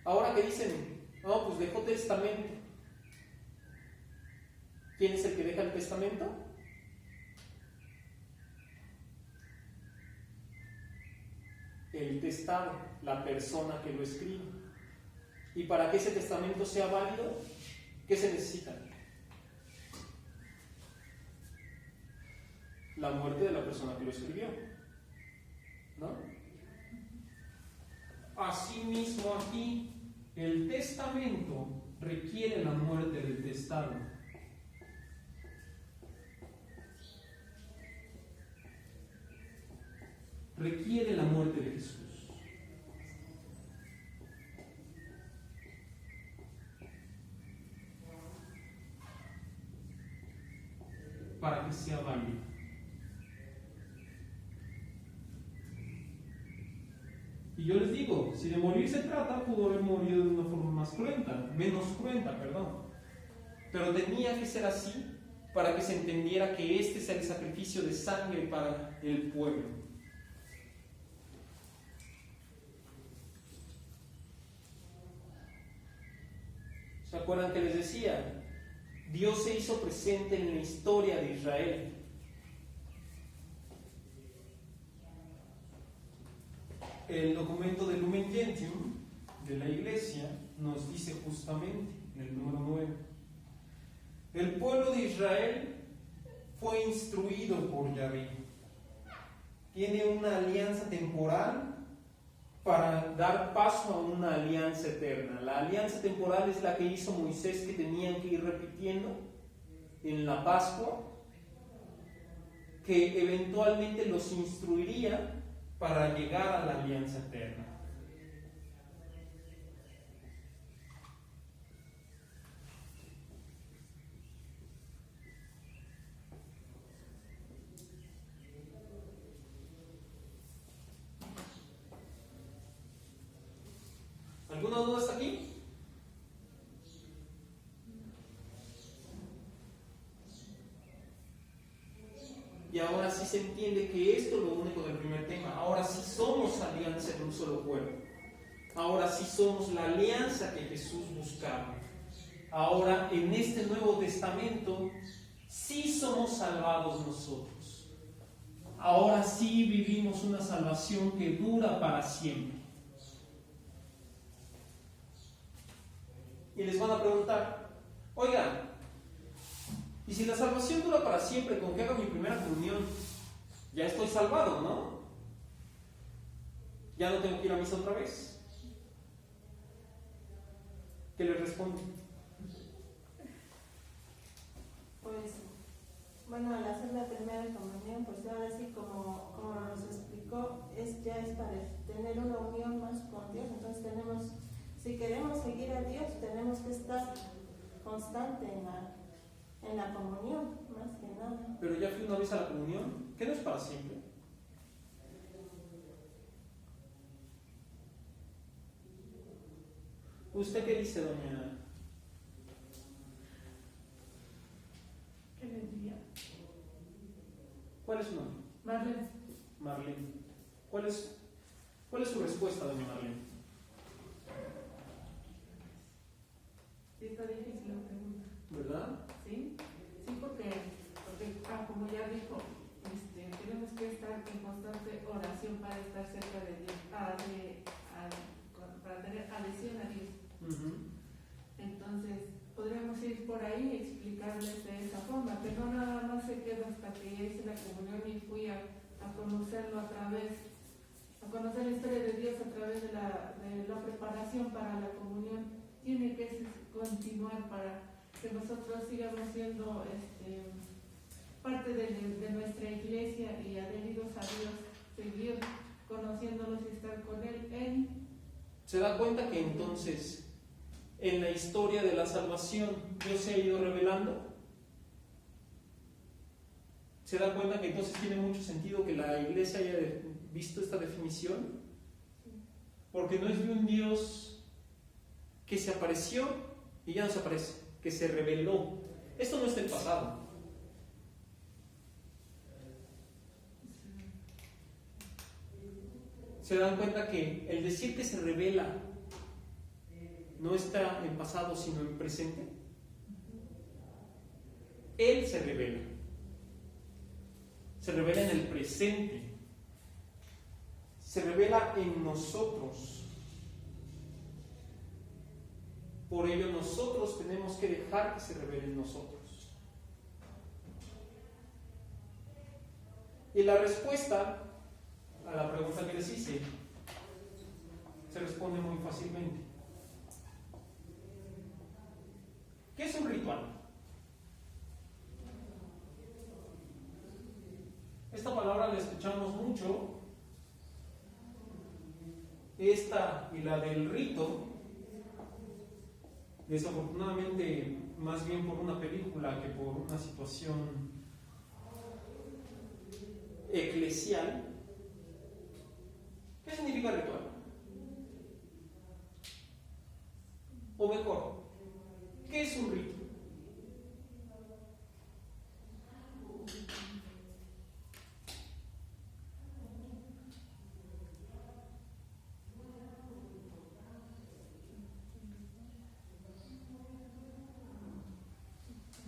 Ahora que dicen, no, pues dejó testamento. ¿Quién es el que deja el testamento? El testado, la persona que lo escribe. Y para que ese testamento sea válido, ¿qué se necesita? La muerte de la persona que lo escribió, ¿no? Asimismo aquí, el testamento requiere la muerte del testado. Requiere la muerte de Jesús. Para que sea válido. Y yo les digo, si de morir se trata, pudo haber morido de una forma más cruenta, menos cruenta, perdón. Pero tenía que ser así para que se entendiera que este es el sacrificio de sangre para el pueblo. ¿Se acuerdan que les decía? Dios se hizo presente en la historia de Israel. El documento de Lumen Gentium de la Iglesia nos dice justamente en el número 9: el pueblo de Israel fue instruido por Yahvé. Tiene una alianza temporal para dar paso a una alianza eterna. La alianza temporal es la que hizo Moisés, que tenían que ir repitiendo en la Pascua, que eventualmente los instruiría para llegar a la alianza eterna. ¿Alguna duda hasta aquí? Y ahora sí se entiende que esto lo une con el primer tema. Ahora sí somos alianza de un solo pueblo. Ahora sí somos la alianza que Jesús buscaba. Ahora en este Nuevo Testamento sí somos salvados nosotros. Ahora sí vivimos una salvación que dura para siempre. Y les van a preguntar, oigan, y si la salvación dura para siempre, con que haga mi primera comunión, ya estoy salvado, ¿no? ¿Ya no tengo que ir a misa otra vez? ¿Qué les respondo? Pues, bueno, al hacer la primera comunión, pues ahora sí, como nos explicó, ya es para tener una unión más con Dios. Entonces tenemos, si queremos seguir a Dios, tenemos que estar constante en la comunión, más que nada. Pero ya fui una vez a la comunión, ¿qué no es para siempre? ¿Usted qué dice, doña? ¿Qué les diría? ¿Cuál es su nombre? Marlene. Marlene. ¿Cuál es su respuesta, doña Marlene? Sí, está difícil la pregunta. ¿Verdad? ¿Sí? Sí, porque como ya dijo, tenemos que estar en constante oración para estar cerca de Dios, para tener adhesión a Dios. Uh-huh. Entonces, podríamos ir por ahí y explicarles de esa forma, que no nada más se queda hasta que hice la comunión y fui a conocerlo a conocer la historia de Dios a través de la preparación para la comunión. Tiene que continuar para que nosotros sigamos siendo parte de nuestra iglesia y adheridos a Dios, seguir conociéndolos y estar con Él. ¿Se da cuenta que entonces en la historia de la salvación Dios se ha ido revelando? ¿Se da cuenta que entonces tiene mucho sentido que la iglesia haya visto esta definición? Porque no es de un Dios que se apareció y ya no se aparece, que se reveló. Esto no está en pasado. ¿Se dan cuenta que el decir que se revela no está en pasado sino en presente? Él se revela en el presente, se revela en nosotros. Por ello nosotros tenemos que dejar que se revele en nosotros. Y la respuesta a la pregunta que les hice se responde muy fácilmente. ¿Qué es un ritual? Esta palabra la escuchamos mucho, esta y la del rito, desafortunadamente más bien por una película que por una situación eclesial. ¿Qué significa ritual? O mejor, ¿qué es un rito?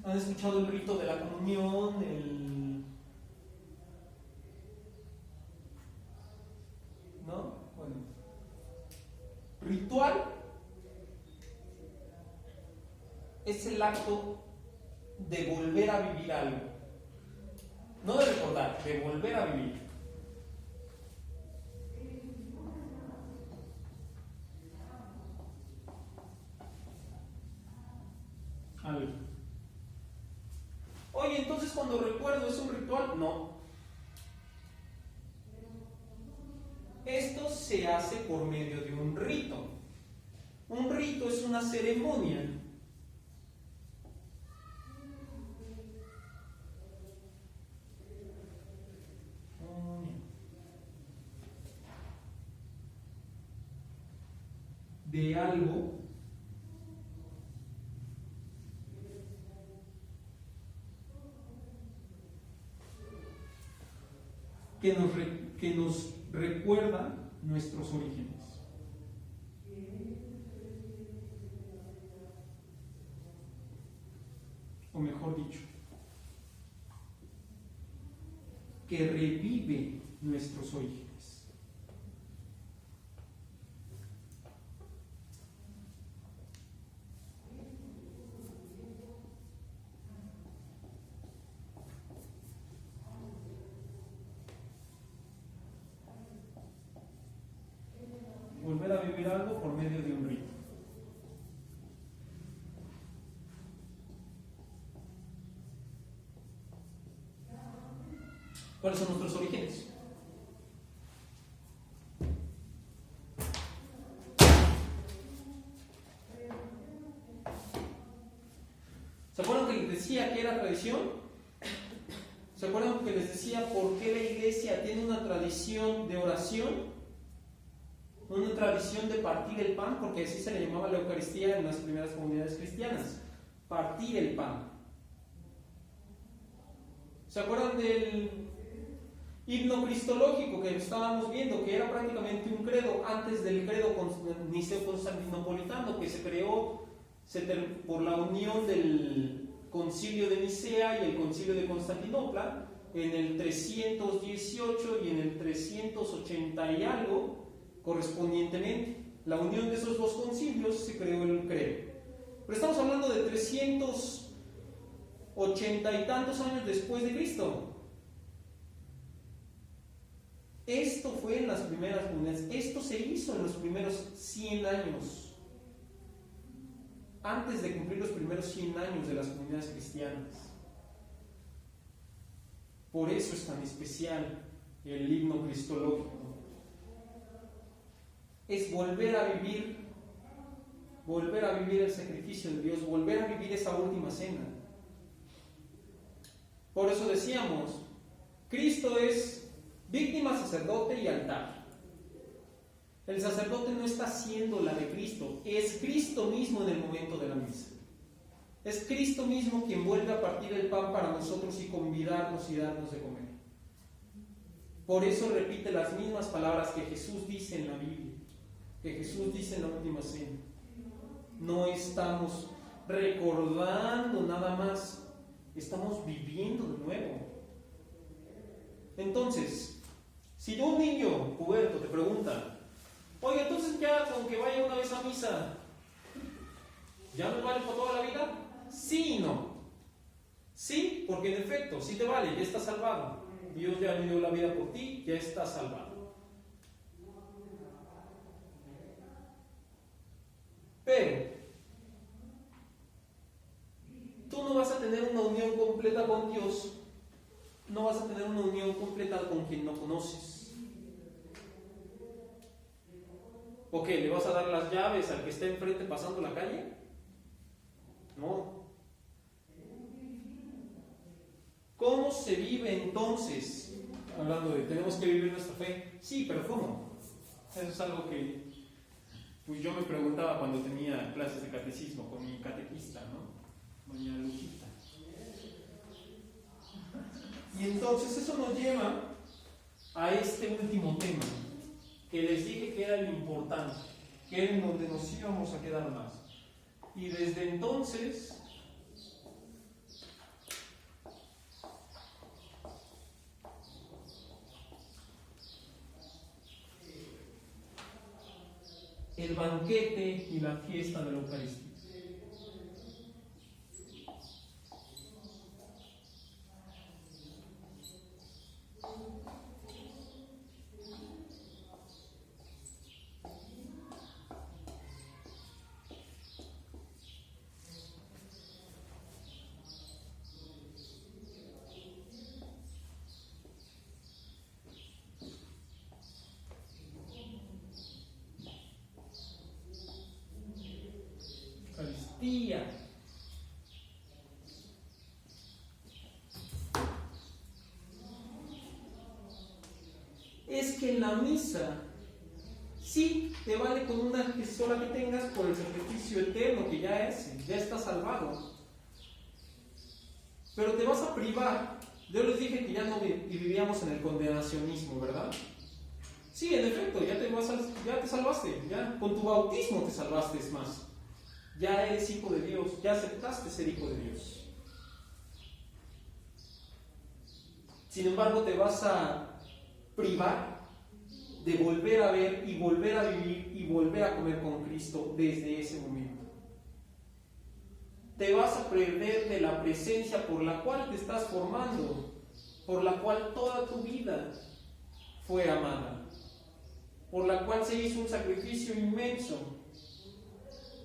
¿Han escuchado el rito de la comunión? ¿No? Bueno. Ritual es el acto de volver a vivir algo. No de recordar, de volver a vivir. Algo. Oye, entonces cuando recuerdo es un ritual. No. Esto se hace por medio de un rito. Un rito es una ceremonia de algo que nos recuerda nuestros orígenes. O mejor dicho, que revive nuestros orígenes. Volver a vivir algo por medio de un rito. ¿Cuáles son nuestros orígenes? ¿Se acuerdan que les decía que era tradición? ¿Se acuerdan que les decía por qué la iglesia tiene una tradición de oración? Una tradición de partir el pan, porque así se le llamaba la Eucaristía en las primeras comunidades cristianas. Partir el pan. ¿Se acuerdan del himno cristológico que estábamos viendo, que era prácticamente un credo antes del credo niceo-constantinopolitano, que se creó por la unión del concilio de Nicea y el concilio de Constantinopla en el 318 y en el 380 y algo correspondientemente? La unión de esos dos concilios se creó el credo. Pero estamos hablando de 380 y tantos años después de Cristo. Esto fue en las primeras comunidades. Esto se hizo en los primeros 100 años. Antes de cumplir los primeros 100 años de las comunidades cristianas. Por eso es tan especial el himno cristológico. Es volver a vivir el sacrificio de Dios, volver a vivir esa última cena. Por eso decíamos, Cristo es víctima, sacerdote y altar. El sacerdote no está haciendo la de Cristo, es Cristo mismo en el momento de la misa. Es Cristo mismo quien vuelve a partir el pan para nosotros y convidarnos y darnos de comer. Por eso repite las mismas palabras que Jesús dice en la Biblia, que Jesús dice en la última cena. No estamos recordando nada más, estamos viviendo de nuevo. Entonces, si un niño puberto te pregunta, oye, entonces ya con que vaya una vez a misa, ¿ya me vale por toda la vida? Sí y no. Sí, porque en efecto, sí te vale, ya estás salvado. Dios ya me dio la vida por ti, ya estás salvado. Pero tú no vas a tener una unión completa con Dios, no vas a tener una unión completa con quien no conoces. ¿O qué? ¿Le vas a dar las llaves al que está enfrente pasando la calle? No. ¿Cómo se vive entonces? Hablando de tenemos que vivir nuestra fe. Sí, pero ¿cómo? Eso es algo que pues yo me preguntaba cuando tenía clases de catecismo con mi catequista, ¿no? Doña Lujita. Y entonces eso nos lleva a este último tema, que les dije que era lo importante, que era en donde nos íbamos a quedar más. Y desde entonces el banquete y la fiesta de la Eucaristía. Eucaristía. Es que en la misa sí te vale con una sola que tengas por el sacrificio eterno que ya está salvado. Pero te vas a privar. Yo les dije que ya no vivíamos en el condenacionismo, ¿verdad? Sí, en efecto, ya te salvaste, ya con tu bautismo te salvaste, es más. Ya eres hijo de Dios, ya aceptaste ser hijo de Dios. Sin embargo, te vas a privar de volver a ver y volver a vivir y volver a comer con Cristo desde ese momento. Te vas a perder de la presencia por la cual te estás formando, por la cual toda tu vida fue amada, por la cual se hizo un sacrificio inmenso.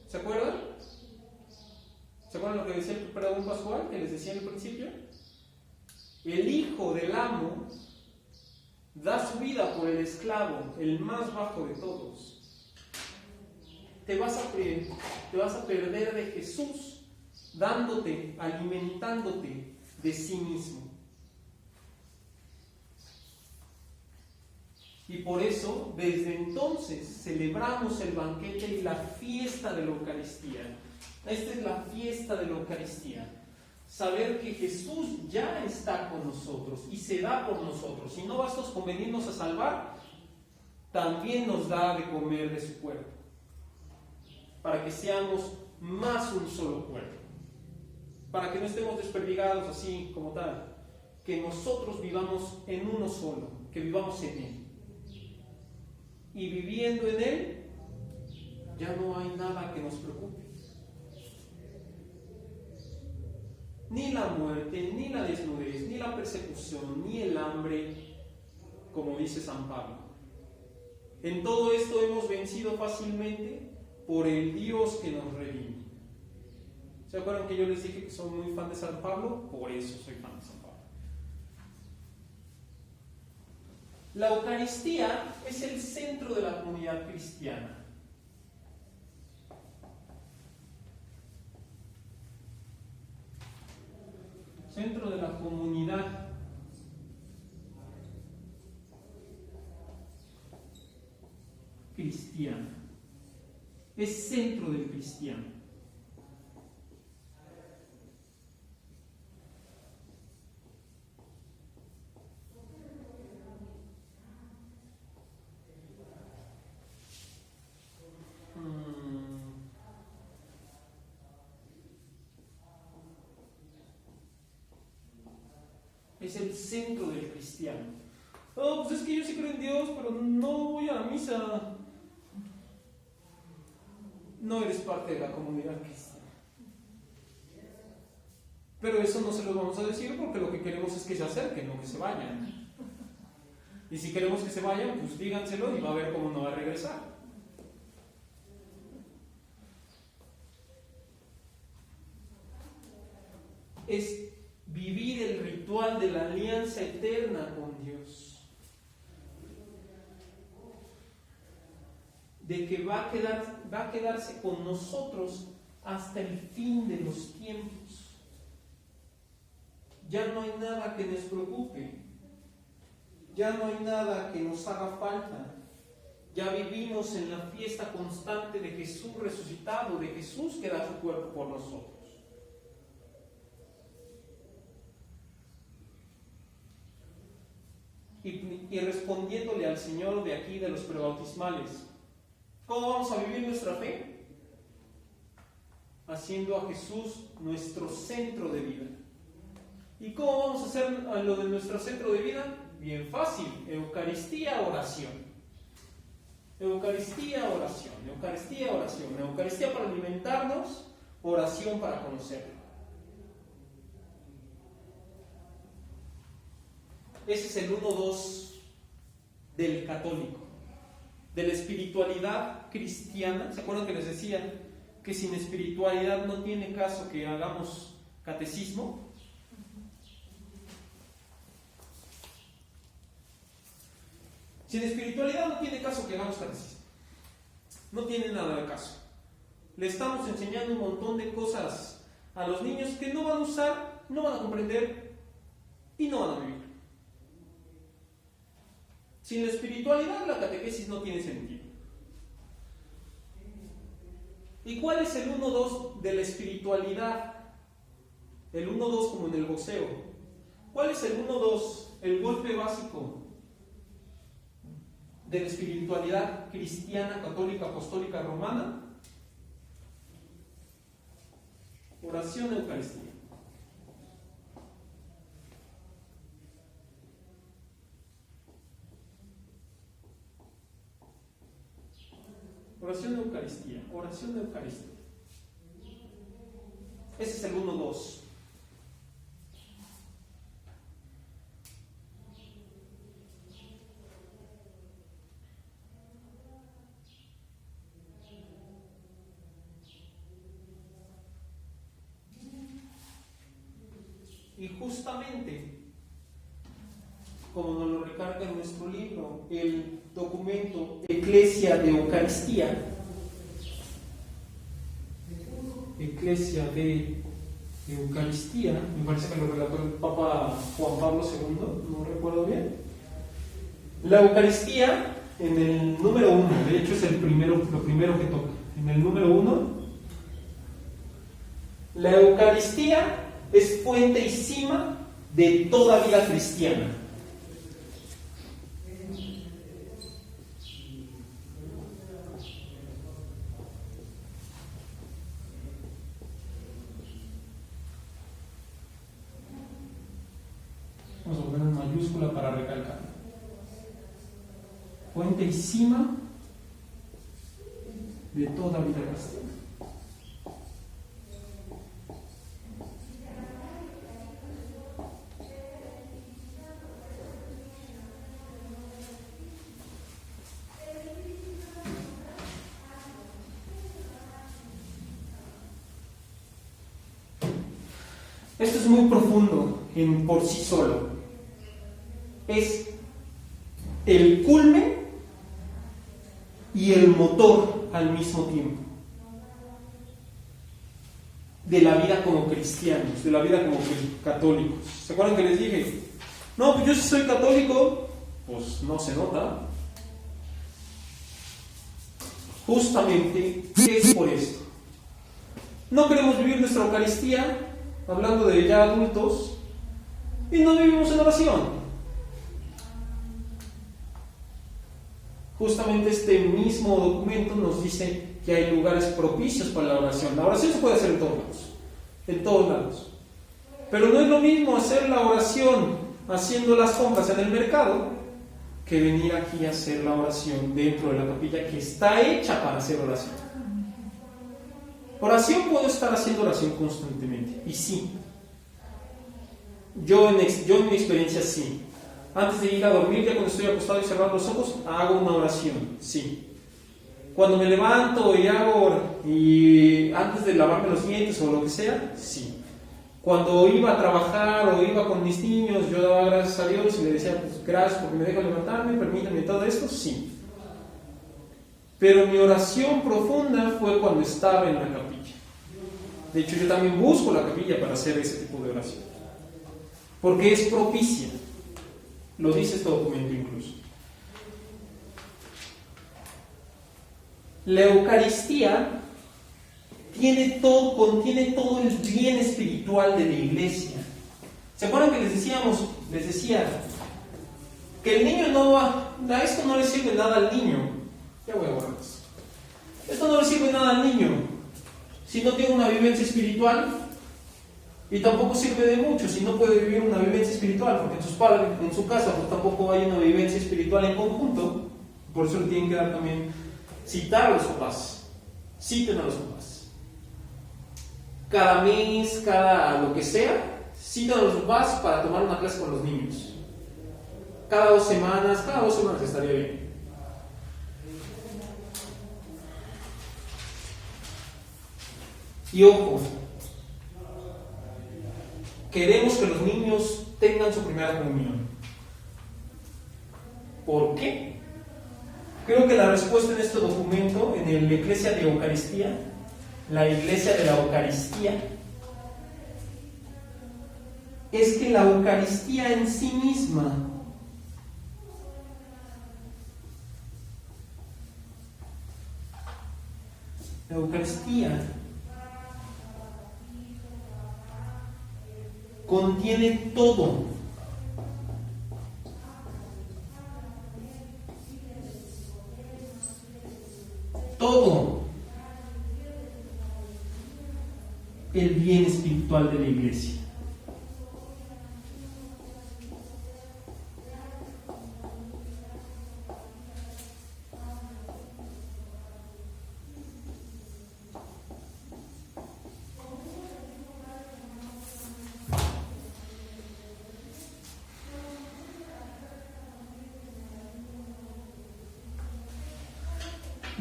¿Se acuerdan? ¿Se acuerdan lo que decía el predón pascual que les decía en el principio? El hijo del amo da su vida por el esclavo, el más bajo de todos. Te vas a perder de Jesús, dándote, alimentándote de sí mismo. Y por eso, desde entonces, celebramos el banquete y la fiesta de la Eucaristía. Esta es la fiesta de la Eucaristía. Saber que Jesús ya está con nosotros y se da por nosotros. Y no basta con venirnos a salvar, también nos da de comer de su cuerpo. Para que seamos más un solo cuerpo. Para que no estemos desperdigados así como tal. Que nosotros vivamos en uno solo, que vivamos en Él. Y viviendo en Él, ya no hay nada que nos preocupe. Ni la muerte, ni la desnudez, ni la persecución, ni el hambre, como dice San Pablo. En todo esto hemos vencido fácilmente por el Dios que nos redime. ¿Se acuerdan que yo les dije que soy muy fan de San Pablo? Por eso soy fan de San Pablo. La Eucaristía es el centro de la comunidad cristiana. Centro de la comunidad cristiana. cristiana. Es centro del cristiano. Es el centro del cristiano. Oh, pues es que yo sí creo en Dios, pero no voy a la misa. No eres parte de la comunidad cristiana. Pero eso no se lo vamos a decir porque lo que queremos es que se acerquen, no que se vayan. Y si queremos que se vayan, pues díganselo y va a ver cómo no va a regresar. Es vivir el ritual de la alianza eterna con Dios. De que va a quedarse con nosotros hasta el fin de los tiempos. Ya no hay nada que nos preocupe. Ya no hay nada que nos haga falta. Ya vivimos en la fiesta constante de Jesús resucitado, de Jesús que da su cuerpo por nosotros. Y respondiéndole al Señor de aquí, de los prebautismales, ¿cómo vamos a vivir nuestra fe? Haciendo a Jesús nuestro centro de vida. ¿Y cómo vamos a hacer lo de nuestro centro de vida? Bien fácil, Eucaristía, oración. Eucaristía, oración. Eucaristía, oración. Eucaristía para alimentarnos, oración para conocerlo. Ese es el 1-2 del católico, de la espiritualidad cristiana. ¿Se acuerdan que les decía que sin espiritualidad no tiene caso que hagamos catecismo? Sin espiritualidad no tiene caso que hagamos catecismo. No tiene nada de caso. Le estamos enseñando un montón de cosas a los niños que no van a usar, no van a comprender y no van a vivir. Sin la espiritualidad, la catequesis no tiene sentido. ¿Y cuál es el 1-2 de la espiritualidad? El 1-2 como en el boxeo. ¿Cuál es el 1-2? El golpe básico de la espiritualidad cristiana, católica, apostólica, romana. Oración, Eucaristía. Oración de Eucaristía, oración de Eucaristía. Ese es el 1-2. Y justamente, como nos lo recarga en nuestro libro, el documento Eclesia de Eucaristía, Eclesia de Eucaristía, me parece que lo relató el Papa Juan Pablo II, no recuerdo bien. La Eucaristía, en el número 1, de hecho es lo primero que toca, en el número 1, la Eucaristía es fuente y cima de toda vida cristiana. Vamos a poner en mayúscula para recalcar. Fuente y cima de toda vida cristiana. Esto es muy profundo por sí solo. Es el culmen y el motor al mismo tiempo de la vida como cristianos, de la vida como católicos. ¿Se acuerdan que les dije? No, pues yo sí soy católico. Pues no se nota. justamente es por esto. No queremos vivir nuestra Eucaristía, hablando de ya adultos, y no vivimos en oración. Justamente este mismo documento nos dice que hay lugares propicios para la oración. La oración se puede hacer en todos lados. Pero no es lo mismo hacer la oración haciendo las compras en el mercado que venir aquí a hacer la oración dentro de la capilla que está hecha para hacer oración. Oración, puedo estar haciendo oración constantemente, y sí. Yo en mi experiencia sí. Antes de ir a dormir, ya cuando estoy acostado y cerrando los ojos, hago una oración, sí. Cuando me levanto y antes de lavarme los dientes o lo que sea, sí. Cuando iba a trabajar o iba con mis niños, yo daba gracias a Dios y le decía, pues gracias porque me deja levantarme, permítame todo esto, sí. Pero mi oración profunda fue cuando estaba en la capilla. De hecho, yo también busco la capilla para hacer ese tipo de oración. Porque es propicia. Lo dice este documento incluso. La Eucaristía contiene todo el bien espiritual de la iglesia. ¿Se acuerdan que les decía que el niño a esto no le sirve nada al niño? Ya voy a borrar esto. Esto no le sirve nada al niño si no tiene una vivencia espiritual, y tampoco sirve de mucho si no puede vivir una vivencia espiritual, porque en su casa pues tampoco hay una vivencia espiritual en conjunto. Por eso le tienen que dar también, citar a los papás, citen a los papás. Cada mes, cada lo que sea, citan a los papás para tomar una clase con los niños. Cada 2 semanas estaría bien. Y ojo, queremos que los niños tengan su primera comunión. ¿Por qué? Creo que la respuesta en este documento, en la Iglesia de Eucaristía, la Iglesia de la Eucaristía, es que la Eucaristía en sí misma la Eucaristía contiene todo. Todo el bien espiritual de la iglesia.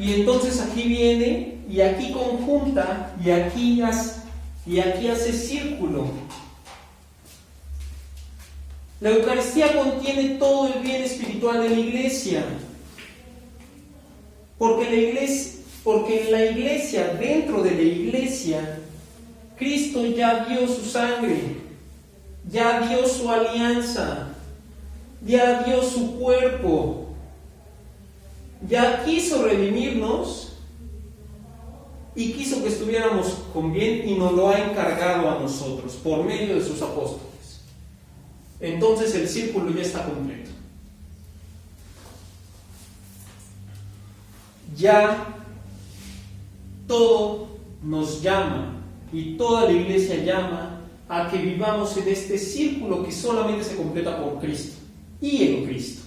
Y entonces aquí viene, y aquí conjunta, y aquí hace círculo. La Eucaristía contiene todo el bien espiritual de la iglesia. Porque en la iglesia, dentro de la iglesia, Cristo ya dio su sangre, ya dio su alianza, ya dio su cuerpo. Ya quiso redimirnos y quiso que estuviéramos con bien y nos lo ha encargado a nosotros por medio de sus apóstoles. Entonces el círculo ya está completo. Ya todo nos llama y toda la iglesia llama a que vivamos en este círculo que solamente se completa por Cristo y en Cristo.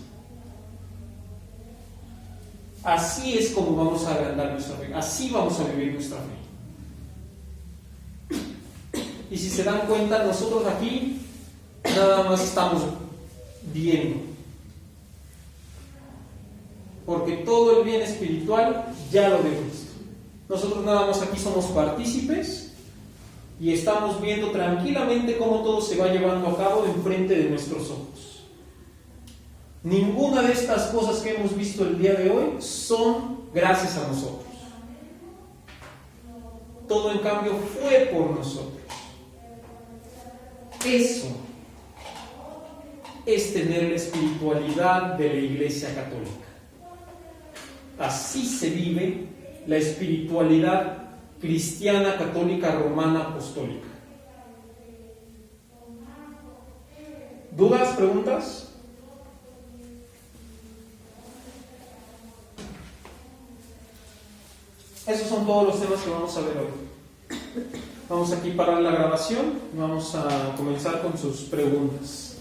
Así es como vamos a agrandar nuestra fe, así vamos a vivir nuestra fe. Y si se dan cuenta, nosotros aquí nada más estamos viendo, porque todo el bien espiritual ya lo dio Cristo. Nosotros nada más aquí somos partícipes y estamos viendo tranquilamente cómo todo se va llevando a cabo enfrente de nuestros ojos. Ninguna de estas cosas que hemos visto el día de hoy son gracias a nosotros. Todo en cambio fue por nosotros. Eso es tener la espiritualidad de la Iglesia Católica. Así se vive la espiritualidad cristiana, católica, romana, apostólica. ¿Dudas, preguntas? Esos son todos los temas que vamos a ver hoy. Vamos aquí a parar la grabación y vamos a comenzar con sus preguntas.